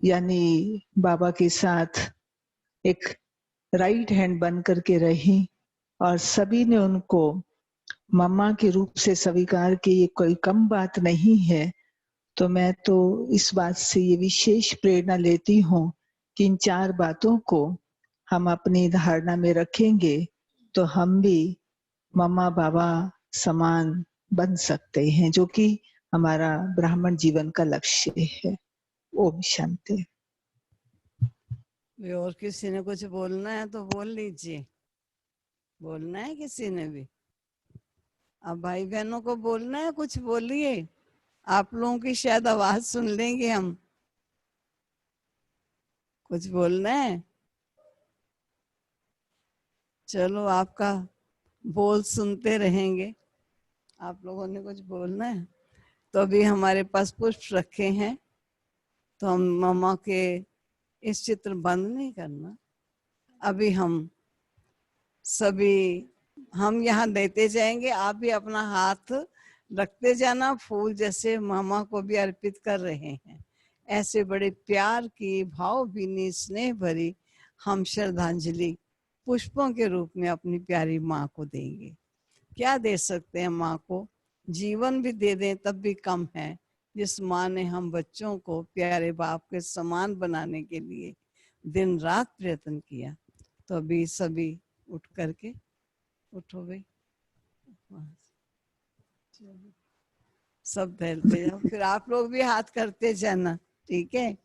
S3: यानी बाबा के साथ एक राइट हैंड बन करके रही, और सभी ने उनको मम्मा के रूप से स्वीकार की ये कोई कम बात नहीं है। तो मैं तो इस बात से ये विशेष प्रेरणा लेती हूँ कि इन 4 बातों को हम अपनी धारणा में रखेंगे तो हम भी मम्मा बाबा समान बन सकते हैं, जो कि हमारा ब्राह्मण जीवन का लक्ष्य है। ओम शांति।
S1: और किसी ने कुछ बोलना है तो बोल लीजिए। बोलना है किसी ने भी? अब भाई बहनों को बोलना है, कुछ बोलिए। आप लोगों की शायद आवाज सुन लेंगे हम। कुछ बोलना है? चलो आपका बोल सुनते रहेंगे। आप लोगों ने कुछ बोलना है तो अभी हमारे पास पुष्प रखे हैं, तो हम मम्मा के इस चित्र बंद नहीं करना। अभी हम यहाँ देते जाएंगे, आप भी अपना हाथ रखते जाना, फूल जैसे मामा को भी अर्पित कर रहे हैं। ऐसे बड़े प्यार की, भावभीनी, स्नेह भरी हम श्रद्धांजलि पुष्पों के रूप में अपनी प्यारी माँ को देंगे। क्या दे सकते हैं माँ को? जीवन भी दे दें तब भी कम है, जिस माँ ने हम बच्चों को प्यारे बाप के समान बनाने के लिए दिन रात प्रयत्न किया। तो अभी सभी उठ करके, उठो भाई, सब टहलते जाओ, फिर आप लोग भी हाथ करते जाना, ठीक है?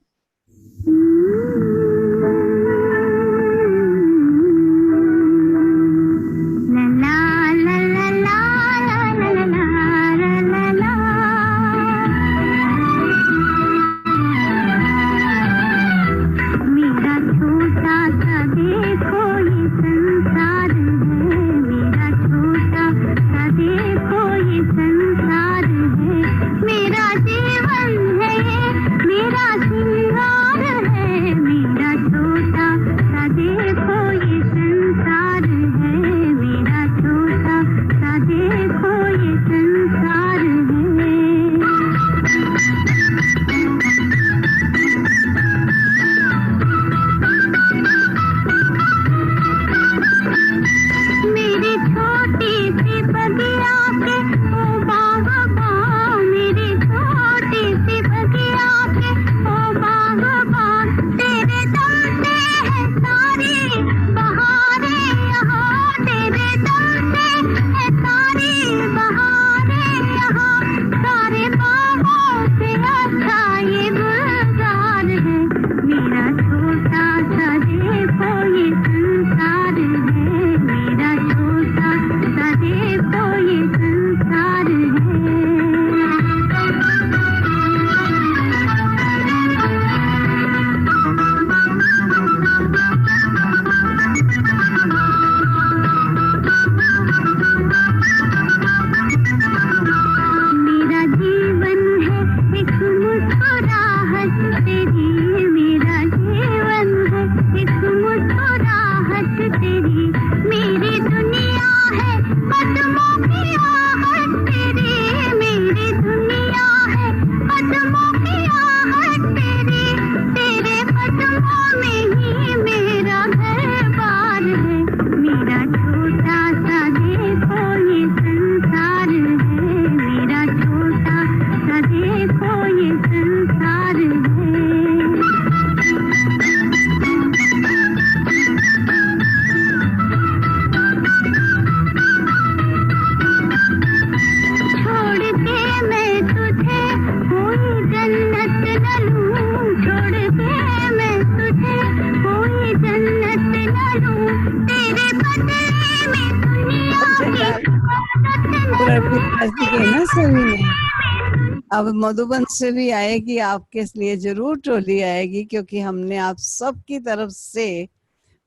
S1: अब मधुबन से भी आएगी, आपके लिए जरूर ट्रॉली आएगी, क्योंकि हमने आप सबकी तरफ से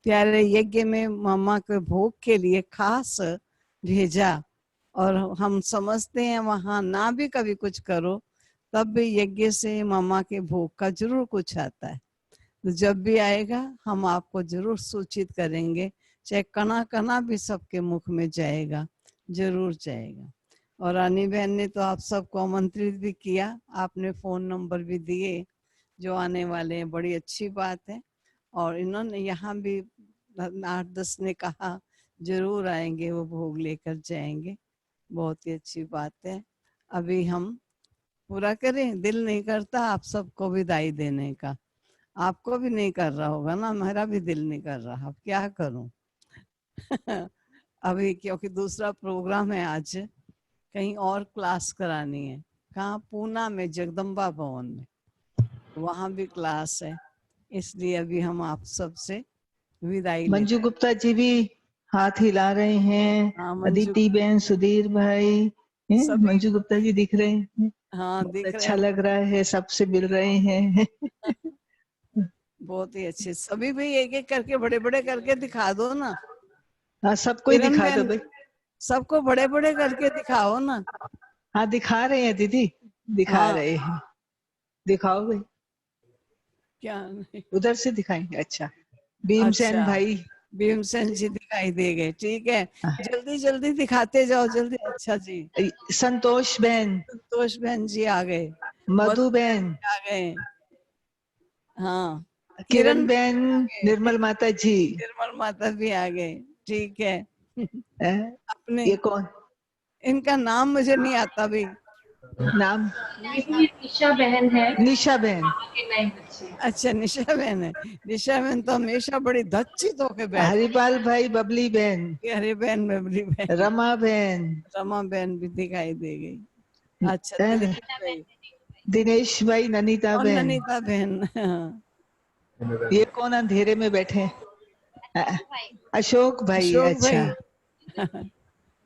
S1: प्यारे यज्ञ में मामा के भोग के लिए खास भेजा। और हम समझते हैं वहां ना भी कभी कुछ करो तब भी यज्ञ से मामा के भोग का जरूर कुछ आता है। तो जब भी आएगा हम आपको जरूर सूचित करेंगे, चाहे कणा कणा भी सबके मुख में जाएगा, जरूर जाएगा। और रानी बहन ने तो आप सबको आमंत्रित भी किया, आपने फोन नंबर भी दिए जो आने वाले हैं, बड़ी अच्छी बात है। और इन्होंने यहाँ भी 8-10 ने कहा जरूर आएंगे, वो भोग लेकर जाएंगे। बहुत ही अच्छी बात है। अभी हम पूरा करें, दिल नहीं करता आप सबको विदाई देने का। आपको भी नहीं कर रहा होगा ना, मेरा भी दिल नहीं कर रहा, अब क्या करूं। अभी क्योंकि दूसरा प्रोग्राम है आज, कहीं और क्लास करानी है। कहाँ? पूना में जगदम्बा भवन में, वहां भी क्लास है, इसलिए अभी हम आप सबसे विदाई लेते
S3: मंजू
S1: हैं।
S3: गुप्ता जी भी हाथ हिला रहे हैं,
S1: हाँ मंजू,
S3: अदिति बहन, सुधीर भाई हैं?
S1: सभी
S3: मंजू गुप्ता जी दिख रहे हैं,
S1: हाँ
S3: बहुत
S1: दिख रहे
S3: अच्छा
S1: हैं।
S3: लग रहा है, सबसे मिल रहे हैं।
S1: बहुत ही अच्छे, सभी भाई एक एक करके बड़े बड़े करके दिखा दो ना।
S3: हाँ, सबको ही
S1: किरण
S3: दिखा दो
S1: बहन,
S3: भाई।
S1: सबको बड़े बड़े करके दिखाओ ना।
S3: हाँ, दिखा रहे हैं दीदी, दिखा
S1: हाँ
S3: रहे हैं, दिखाओ भाई,
S1: क्या नहीं।
S3: उधर से दिखाएंगे। अच्छा, भीमसेन
S1: अच्छा,
S3: भाई,
S1: भीमसेन जी दिखाई दे गए, ठीक है, जल्दी जल्दी दिखाते जाओ जल्दी। अच्छा जी,
S3: संतोष बहन,
S1: संतोष बहन जी आ गए, मधु
S3: मधु
S1: बहन
S3: बहन,
S1: जी आ गए, हाँ
S3: किरण
S1: किरण
S3: बहन,
S1: आ गए,
S3: निर्मल माता जी।
S1: निर्मल माता भी आ गए, ठीक है। अपने
S3: ये कौन
S1: इनका नाम मुझे नहीं आता भी।
S3: नाम?
S4: निशा बहन है।
S3: निशा बहन,
S4: के 9 बच्चे।
S1: अच्छा निशा बहन है, निशा बहन तो हमेशा बड़ी धच्चित होके बैठ।
S3: हरिपाल भाई, बबली बहन,
S1: अरे बहन, मेमरी बहन,
S3: रमा बहन,
S1: रमा बहन भी दिखाई दे गई। अच्छा
S3: है,
S1: दिनेश भाई
S3: दिनेश भाई, ननीता
S1: और
S3: बहन।
S1: ननीता बहन।
S3: ये कौन अंधेरे में बैठे हैं? अशोक भाई,
S1: अशोक
S3: अच्छा।
S1: भाई,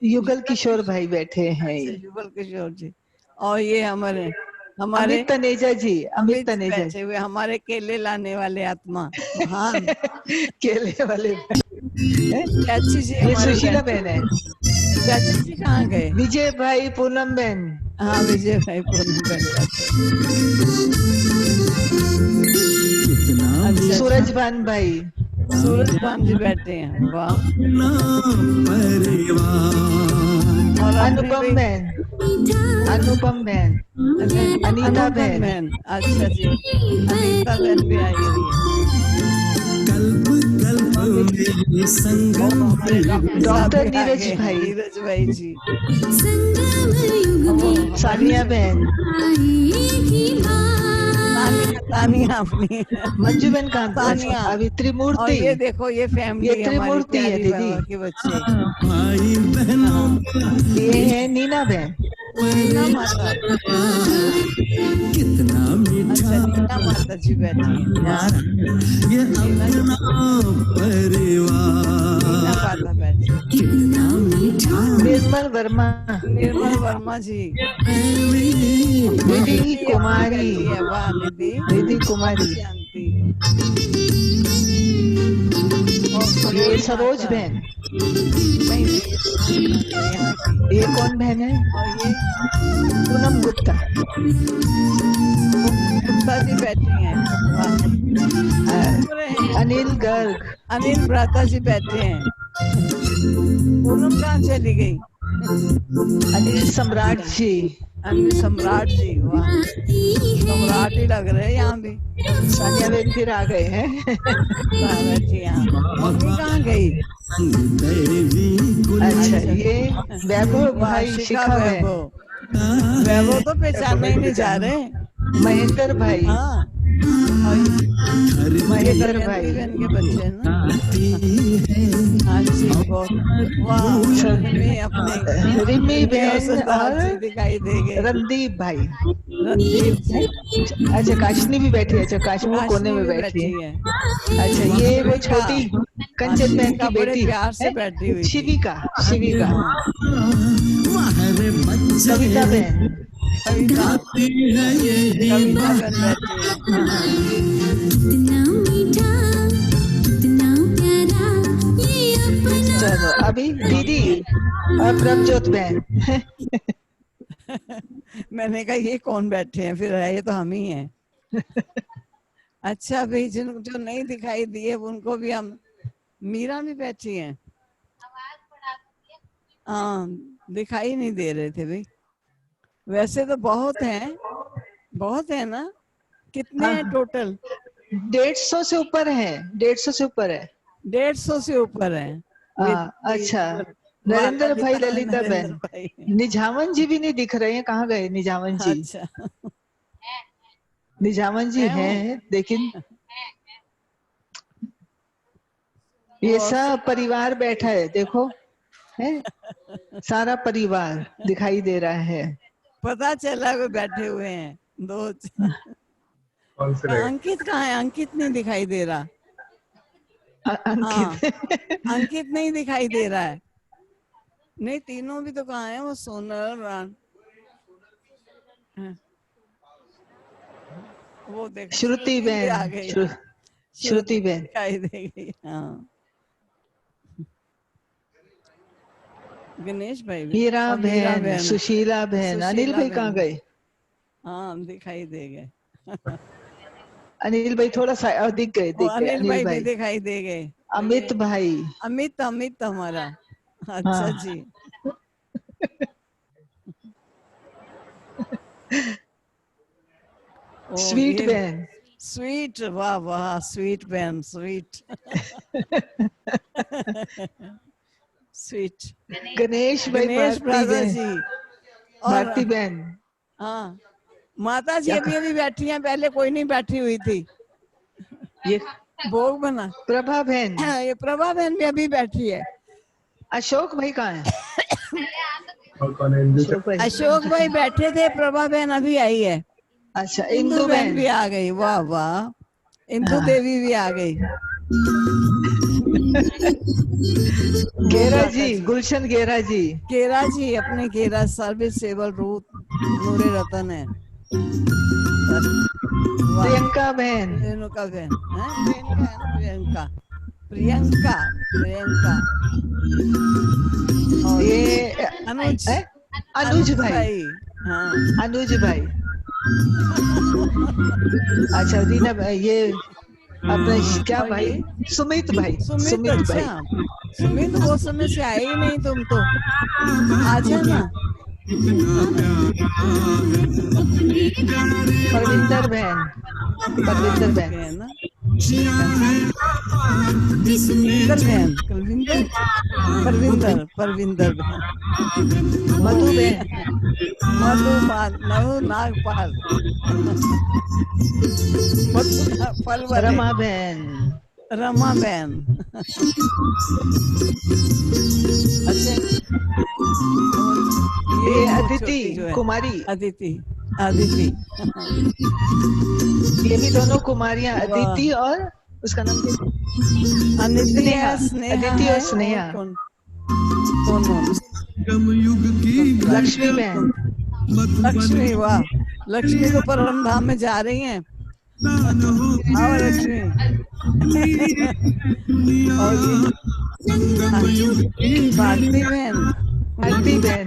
S3: युगल किशोर भाई बैठे हैं
S1: अच्छा
S3: ये।
S1: युगल किशोर जी, और ये हमारे हमारे
S3: अमित तनेजा जी, अमित
S1: अमित जी
S3: तनेजा
S1: बैठे हुए, हमारे केले लाने वाले आत्मा महान।
S3: जी। केले वाले हैं?
S1: चाची जी
S3: ये
S1: हमारे
S3: सुशीला
S1: बैठे
S3: बहन है।
S1: हुए। चाची जी कहाँ गए?
S3: विजय भाई, पूनम बहन,
S1: हाँ विजय भाई, पूनम बहन बैठे। अच्छा
S3: सूरज भान भाई,
S1: सूरज भान जी बैठे हैं, वाह। और अपने
S3: अनुपम
S1: भी,
S3: बहन, अनुपम बहन,
S1: अच्छा
S3: अनीता
S1: अनुपम
S3: बहन,
S1: बहन, अच्छा जी अनीता बहन भी आई हुई है। और हमारे डॉक्टर साहब
S3: डॉक्टर
S1: भी आ
S3: नीरज
S1: गए हैं,
S3: भाई,
S1: नीरज भाई जी।
S3: सानिया बहन,
S1: तानिया, तानिया अपनी
S3: मंजू बहन कहाँ? अच्छा,
S1: तानिया।
S3: अभी
S1: और
S3: त्रिमूर्ति,
S1: ये देखो ये
S3: ये
S1: फैमिली हमारी
S3: त्रिमूर्ति है
S1: प्यारी
S3: दीदी।
S1: बाबा के बच्चे।
S3: हाँ,
S1: हाँ
S3: ये है नीना बहन।
S1: नीना माता, अच्छा नीना माता जी बैठी हैं, वाह। नीना जी, नीना माता बैठी हैं।
S3: निर्मल वर्मा,
S1: निर्मल वर्मा जी,
S3: निधि
S1: निधि अपनी
S3: कुमारी,
S1: बैठी है, वाह निधि,
S3: निधि कुमारी,
S1: शांति। और
S3: ये
S1: सरोज
S3: सरोज
S1: माता,
S3: बहन,
S1: नहीं नहीं ये सरोज माता यहाँ की।
S3: ये कौन बहन है?
S1: और ये
S3: पूनम गुप्ता,
S1: गुप्ता जी बैठी हैं, वाह। घूम रहे हैं,
S3: अनिल गर्ग,
S1: अनिल भ्राता जी बैठे हैं। पूनम कहाँ चली गई?
S3: अनिल सम्राट जी,
S1: अनिल सम्राट जी, वाह सम्राट ही लग रहे हैं यहाँ भी।
S3: सानिया बहन फिर आ गए हैं।
S1: वाह, बैठी यहाँ। मम्मी कहाँ गई?
S3: अच्छा, ये वैभव
S1: वाह
S3: भाई,
S1: शिखा
S3: शिखा बहन,
S1: वैभव, वैभव तो पहचाने ही नहीं जा रहे।
S3: महेंद्र भाई,
S1: हाँ और ये
S3: महेंद्र
S1: दमयंती
S3: भाई,
S1: बहन के बच्चे हैं ना। हाँ जी बहुत, वाह रिमी अपने,
S3: रिमी
S1: रिमी और
S3: बहन
S1: सिद्धार्थ जी
S3: और
S1: दिखाई दे गए।
S3: रणदीप भाई।
S1: रणदीप जी,
S3: अच्छा, काशनी भी बैठी है। अच्छा, काशनी वो कोने
S1: काशनी
S3: में
S1: भी
S3: बैठी
S1: बैठी
S3: है।
S1: है।
S3: अच्छा, ये वो
S1: शिविका,
S3: छोटी कंचन बहन
S1: शिविका
S3: की
S1: बड़े
S3: बेटी
S1: प्यार से
S3: है,
S1: बैठी हुई थी।
S3: शिविका, शिविका,
S1: हाँ
S3: कविता बहन,
S1: कविता, कविता बहन बैठी है।
S3: चलो अभी दीदी और प्रभजोत बहन।
S1: मैंने कहा ये कौन बैठे हैं, फिर है ये तो हम ही हैं। अच्छा भाई जिन जो नहीं दिखाई दिए उनको भी हम, मीरा भी बैठी हैं। हाँ दिखाई नहीं दे रहे थे भाई, वैसे तो बहुत हैं, बहुत है ना, कितने हैं टोटल?
S3: 150 से ऊपर है, 150 से ऊपर है।
S1: 150 से ऊपर है।
S3: अच्छा, नरेंद्र भाई,
S1: ललिता
S3: ललिता
S1: नरेंद्र
S3: बहन,
S1: भाई।
S3: निझावन जी भी नहीं दिख रहे हैं, कहाँ गए निझावन जी?
S1: अच्छा,
S3: निझावन जी
S1: मैं हूँ।
S3: हैं, लेकिन ये
S1: और
S3: सब परिवार बैठा है, देखो है, सारा परिवार दिखाई दे रहा है।
S1: पता चला वे बैठे हुए हैं दो।
S5: कौन से रहे?
S1: अंकित कहाँ है? अंकित नहीं दिखाई दे रहा।
S3: अंकित
S1: अंकित नहीं दिखाई दे रहा है। नहीं, तीनों भी तो कहाँ है? वो सोनल रान, वो देख
S3: श्रुति
S1: भी आ
S3: बहन,
S1: गई।
S3: श्रुति बहन
S1: दिखाई दे गई। हाँ, गणेश भाई भी,
S3: मीरा
S1: और मीरा
S3: बहन,
S1: बहन,
S3: सुशीला बहन, अनिल
S1: सुशीला
S3: भाई कहाँ
S1: बहन।
S3: गए?
S1: हाँ, दिखाई दे गए।
S3: अनिल भाई थोड़ा सा दिख गए,
S1: वो
S3: दिख गए
S1: अनिल भाई
S3: अनिल
S1: भी
S3: भाई।
S1: दिखाई दे गए।
S3: अमित भाई,
S1: अमित हमारा। अच्छा
S3: हाँ।
S1: जी। ओ,
S3: स्वीट
S1: ये
S3: बहन,
S1: स्वीट, वाह वाह, स्वीट बहन, स्वीट। स्वीट।
S3: गणेश भाई,
S1: गणेश
S3: भारती
S1: ब्रदर
S3: बहन,
S1: जी। और
S3: भारती बहन,
S1: हाँ, माता जी अभी अभी बैठी हैं, पहले कोई नहीं बैठी हुई थी।
S3: ये
S1: भोग बना।
S3: प्रभा बहन,
S1: ये प्रभा बहन भी अभी बैठी है।
S3: अशोक भाई कहाँ है?
S5: और कौन है? इंदु
S3: अशोक भाई,
S1: अशोक भाई बैठे थे, प्रभा बहन अभी आई है।
S3: अच्छा,
S1: इंदु
S3: इंदु
S1: बहन
S3: बहन,
S1: भी आ गई, वाह वाह, इंदु
S3: हाँ।
S1: देवी भी आ गई।
S3: गेरा जी, गुलशन गेरा जी,
S1: केरा जी, अपने केरा सर्विसेबल रूथ नूरे रतन है। वाह,
S3: प्रियंका बहन,
S1: रेणुका बहन है, प्रियंका है ना, प्रियंका, प्रियंका, प्रियंका। और
S3: ये
S1: अनुज,
S3: अनुज भाई,
S1: हाँ,
S3: अनुज भाई, अच्छा रीना भाई, ये अपने क्या
S1: और
S3: भाई,
S1: ये
S3: सुमित भाई,
S1: सुमित।
S3: सुमित भाई,
S1: अच्छा, सुमित वो समय से आए ही नहीं, तुम तो आ जाना।
S3: परविंदर बहन, परविंदर बहन,
S1: है ना, कुलविंदर बहन, कुलविंदर, परविंदर, परविंदर बहन,
S3: मधु बहन,
S1: मधुपाल, मधु नागपाल, मधु नागपाल वाले।
S3: रमा बहन,
S1: रमा बहन। अच्छा,
S3: ये
S1: वो
S3: अदिति
S1: छोटी जो है,
S3: कुमारी,
S1: अदिति, अदिति।
S3: ये भी दोनों कुमारियां,
S1: वाह।
S3: अदिति और उसका नाम क्या?
S1: अदिति
S3: स्नेहा,
S1: है, स्नेहा
S3: अदिति और
S1: है,
S3: स्नेहा,
S1: कौन कौन?
S3: लक्ष्मी बहन,
S1: लक्ष्मी, वाह, लक्ष्मी तो परम धाम में जा रही हैं। आओ लक्ष्मी। और ये भारती बहन,
S3: भारती बहन,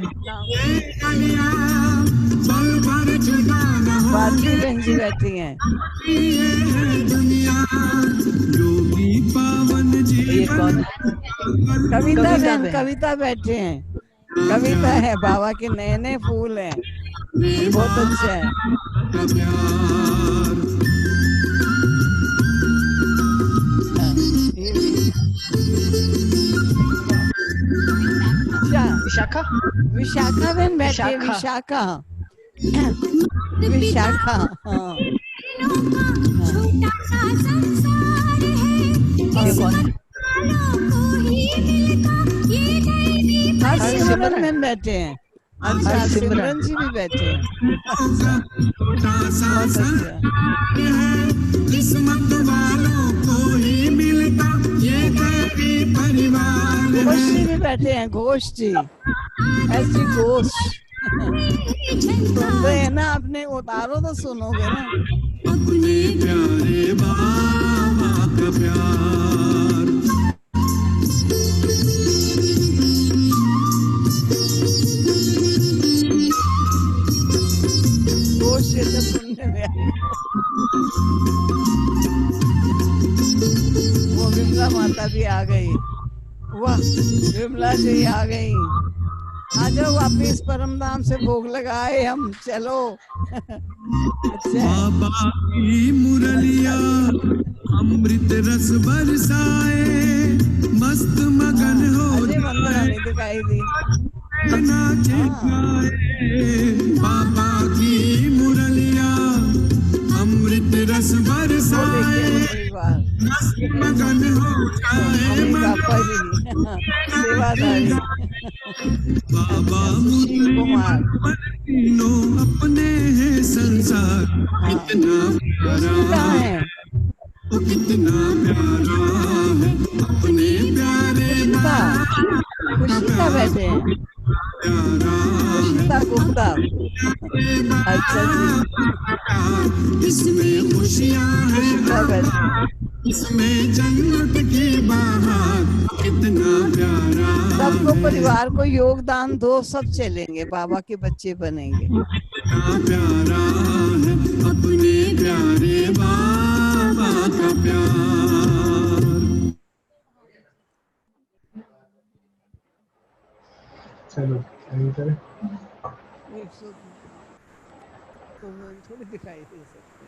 S1: भारती बहन जी बैठी हैं।
S3: ये कौन?
S1: कविता
S3: कविता
S1: बहन,
S3: बहन।
S1: कविता बैठे हैं। कविता है, बाबा के नए नए फूल हैं, बहुत अच्छा है। ये भी। अच्छा,
S3: विशाखा,
S1: विशाखा बहन बैठी है,
S3: विशाखा।
S1: विशाखा, विशाखा, हाँ।
S3: ये कौन?
S1: सिमरन बहन बैठे हैं। अच्छा, सिमरन जी भी बैठे हैं। बहुत अच्छा। घोष जी भी बैठे हैं, घोष जी, ऐसी घोष। सुनते हैं ना, अपने उतारो तो सुनोगे ना।
S6: अपने प्यारे बाबा का प्यार।
S1: घोष से तो सुनने में आया। वो विमला माता भी आ गई, वाह, विमला जी आ गई। आ जाओ वापिस परम धाम से भोग लगाए हम, चलो। अच्छा,
S6: बाबा की मुरलिया अमृत रस बरसाए, मस्त मगन हो
S1: प्रार्थना नहीं दिखाई दी।
S6: नाचे गाए बाबा की मुरलिया, अमृत रस
S1: वो
S6: बरसाए,
S1: देखिए परिवार,
S6: रस मगन हो जाए
S1: मम्मी
S6: मन।
S1: पापा जी सेवाधारी
S6: बाबा
S1: सुशील कुमार,
S6: तीनों अपने हैं संसार,
S1: हाँ
S6: कितना
S1: खुशी
S6: प्यारा
S1: कहाँ है?
S6: वो, कितना प्यारा है अपने प्यारे
S1: खुशिता, खुशिता बैठे हैं,
S6: प्यारा
S1: खुशिता गुप्ता, अच्छा जी
S6: इसमें खुशियाँ हैं,
S1: खुशिता बैठे हैं।
S6: इसमें जन्नत की बहार, कितना प्यारा
S1: सबको परिवार को योगदान दो, सब चलेंगे, बाबा के बच्चे बनेंगे।
S6: कितना प्यारा है अपने प्यारे बाबा का प्यार।
S5: चलो यहीं करें।
S1: थोड़ी दिखाई दे सकती।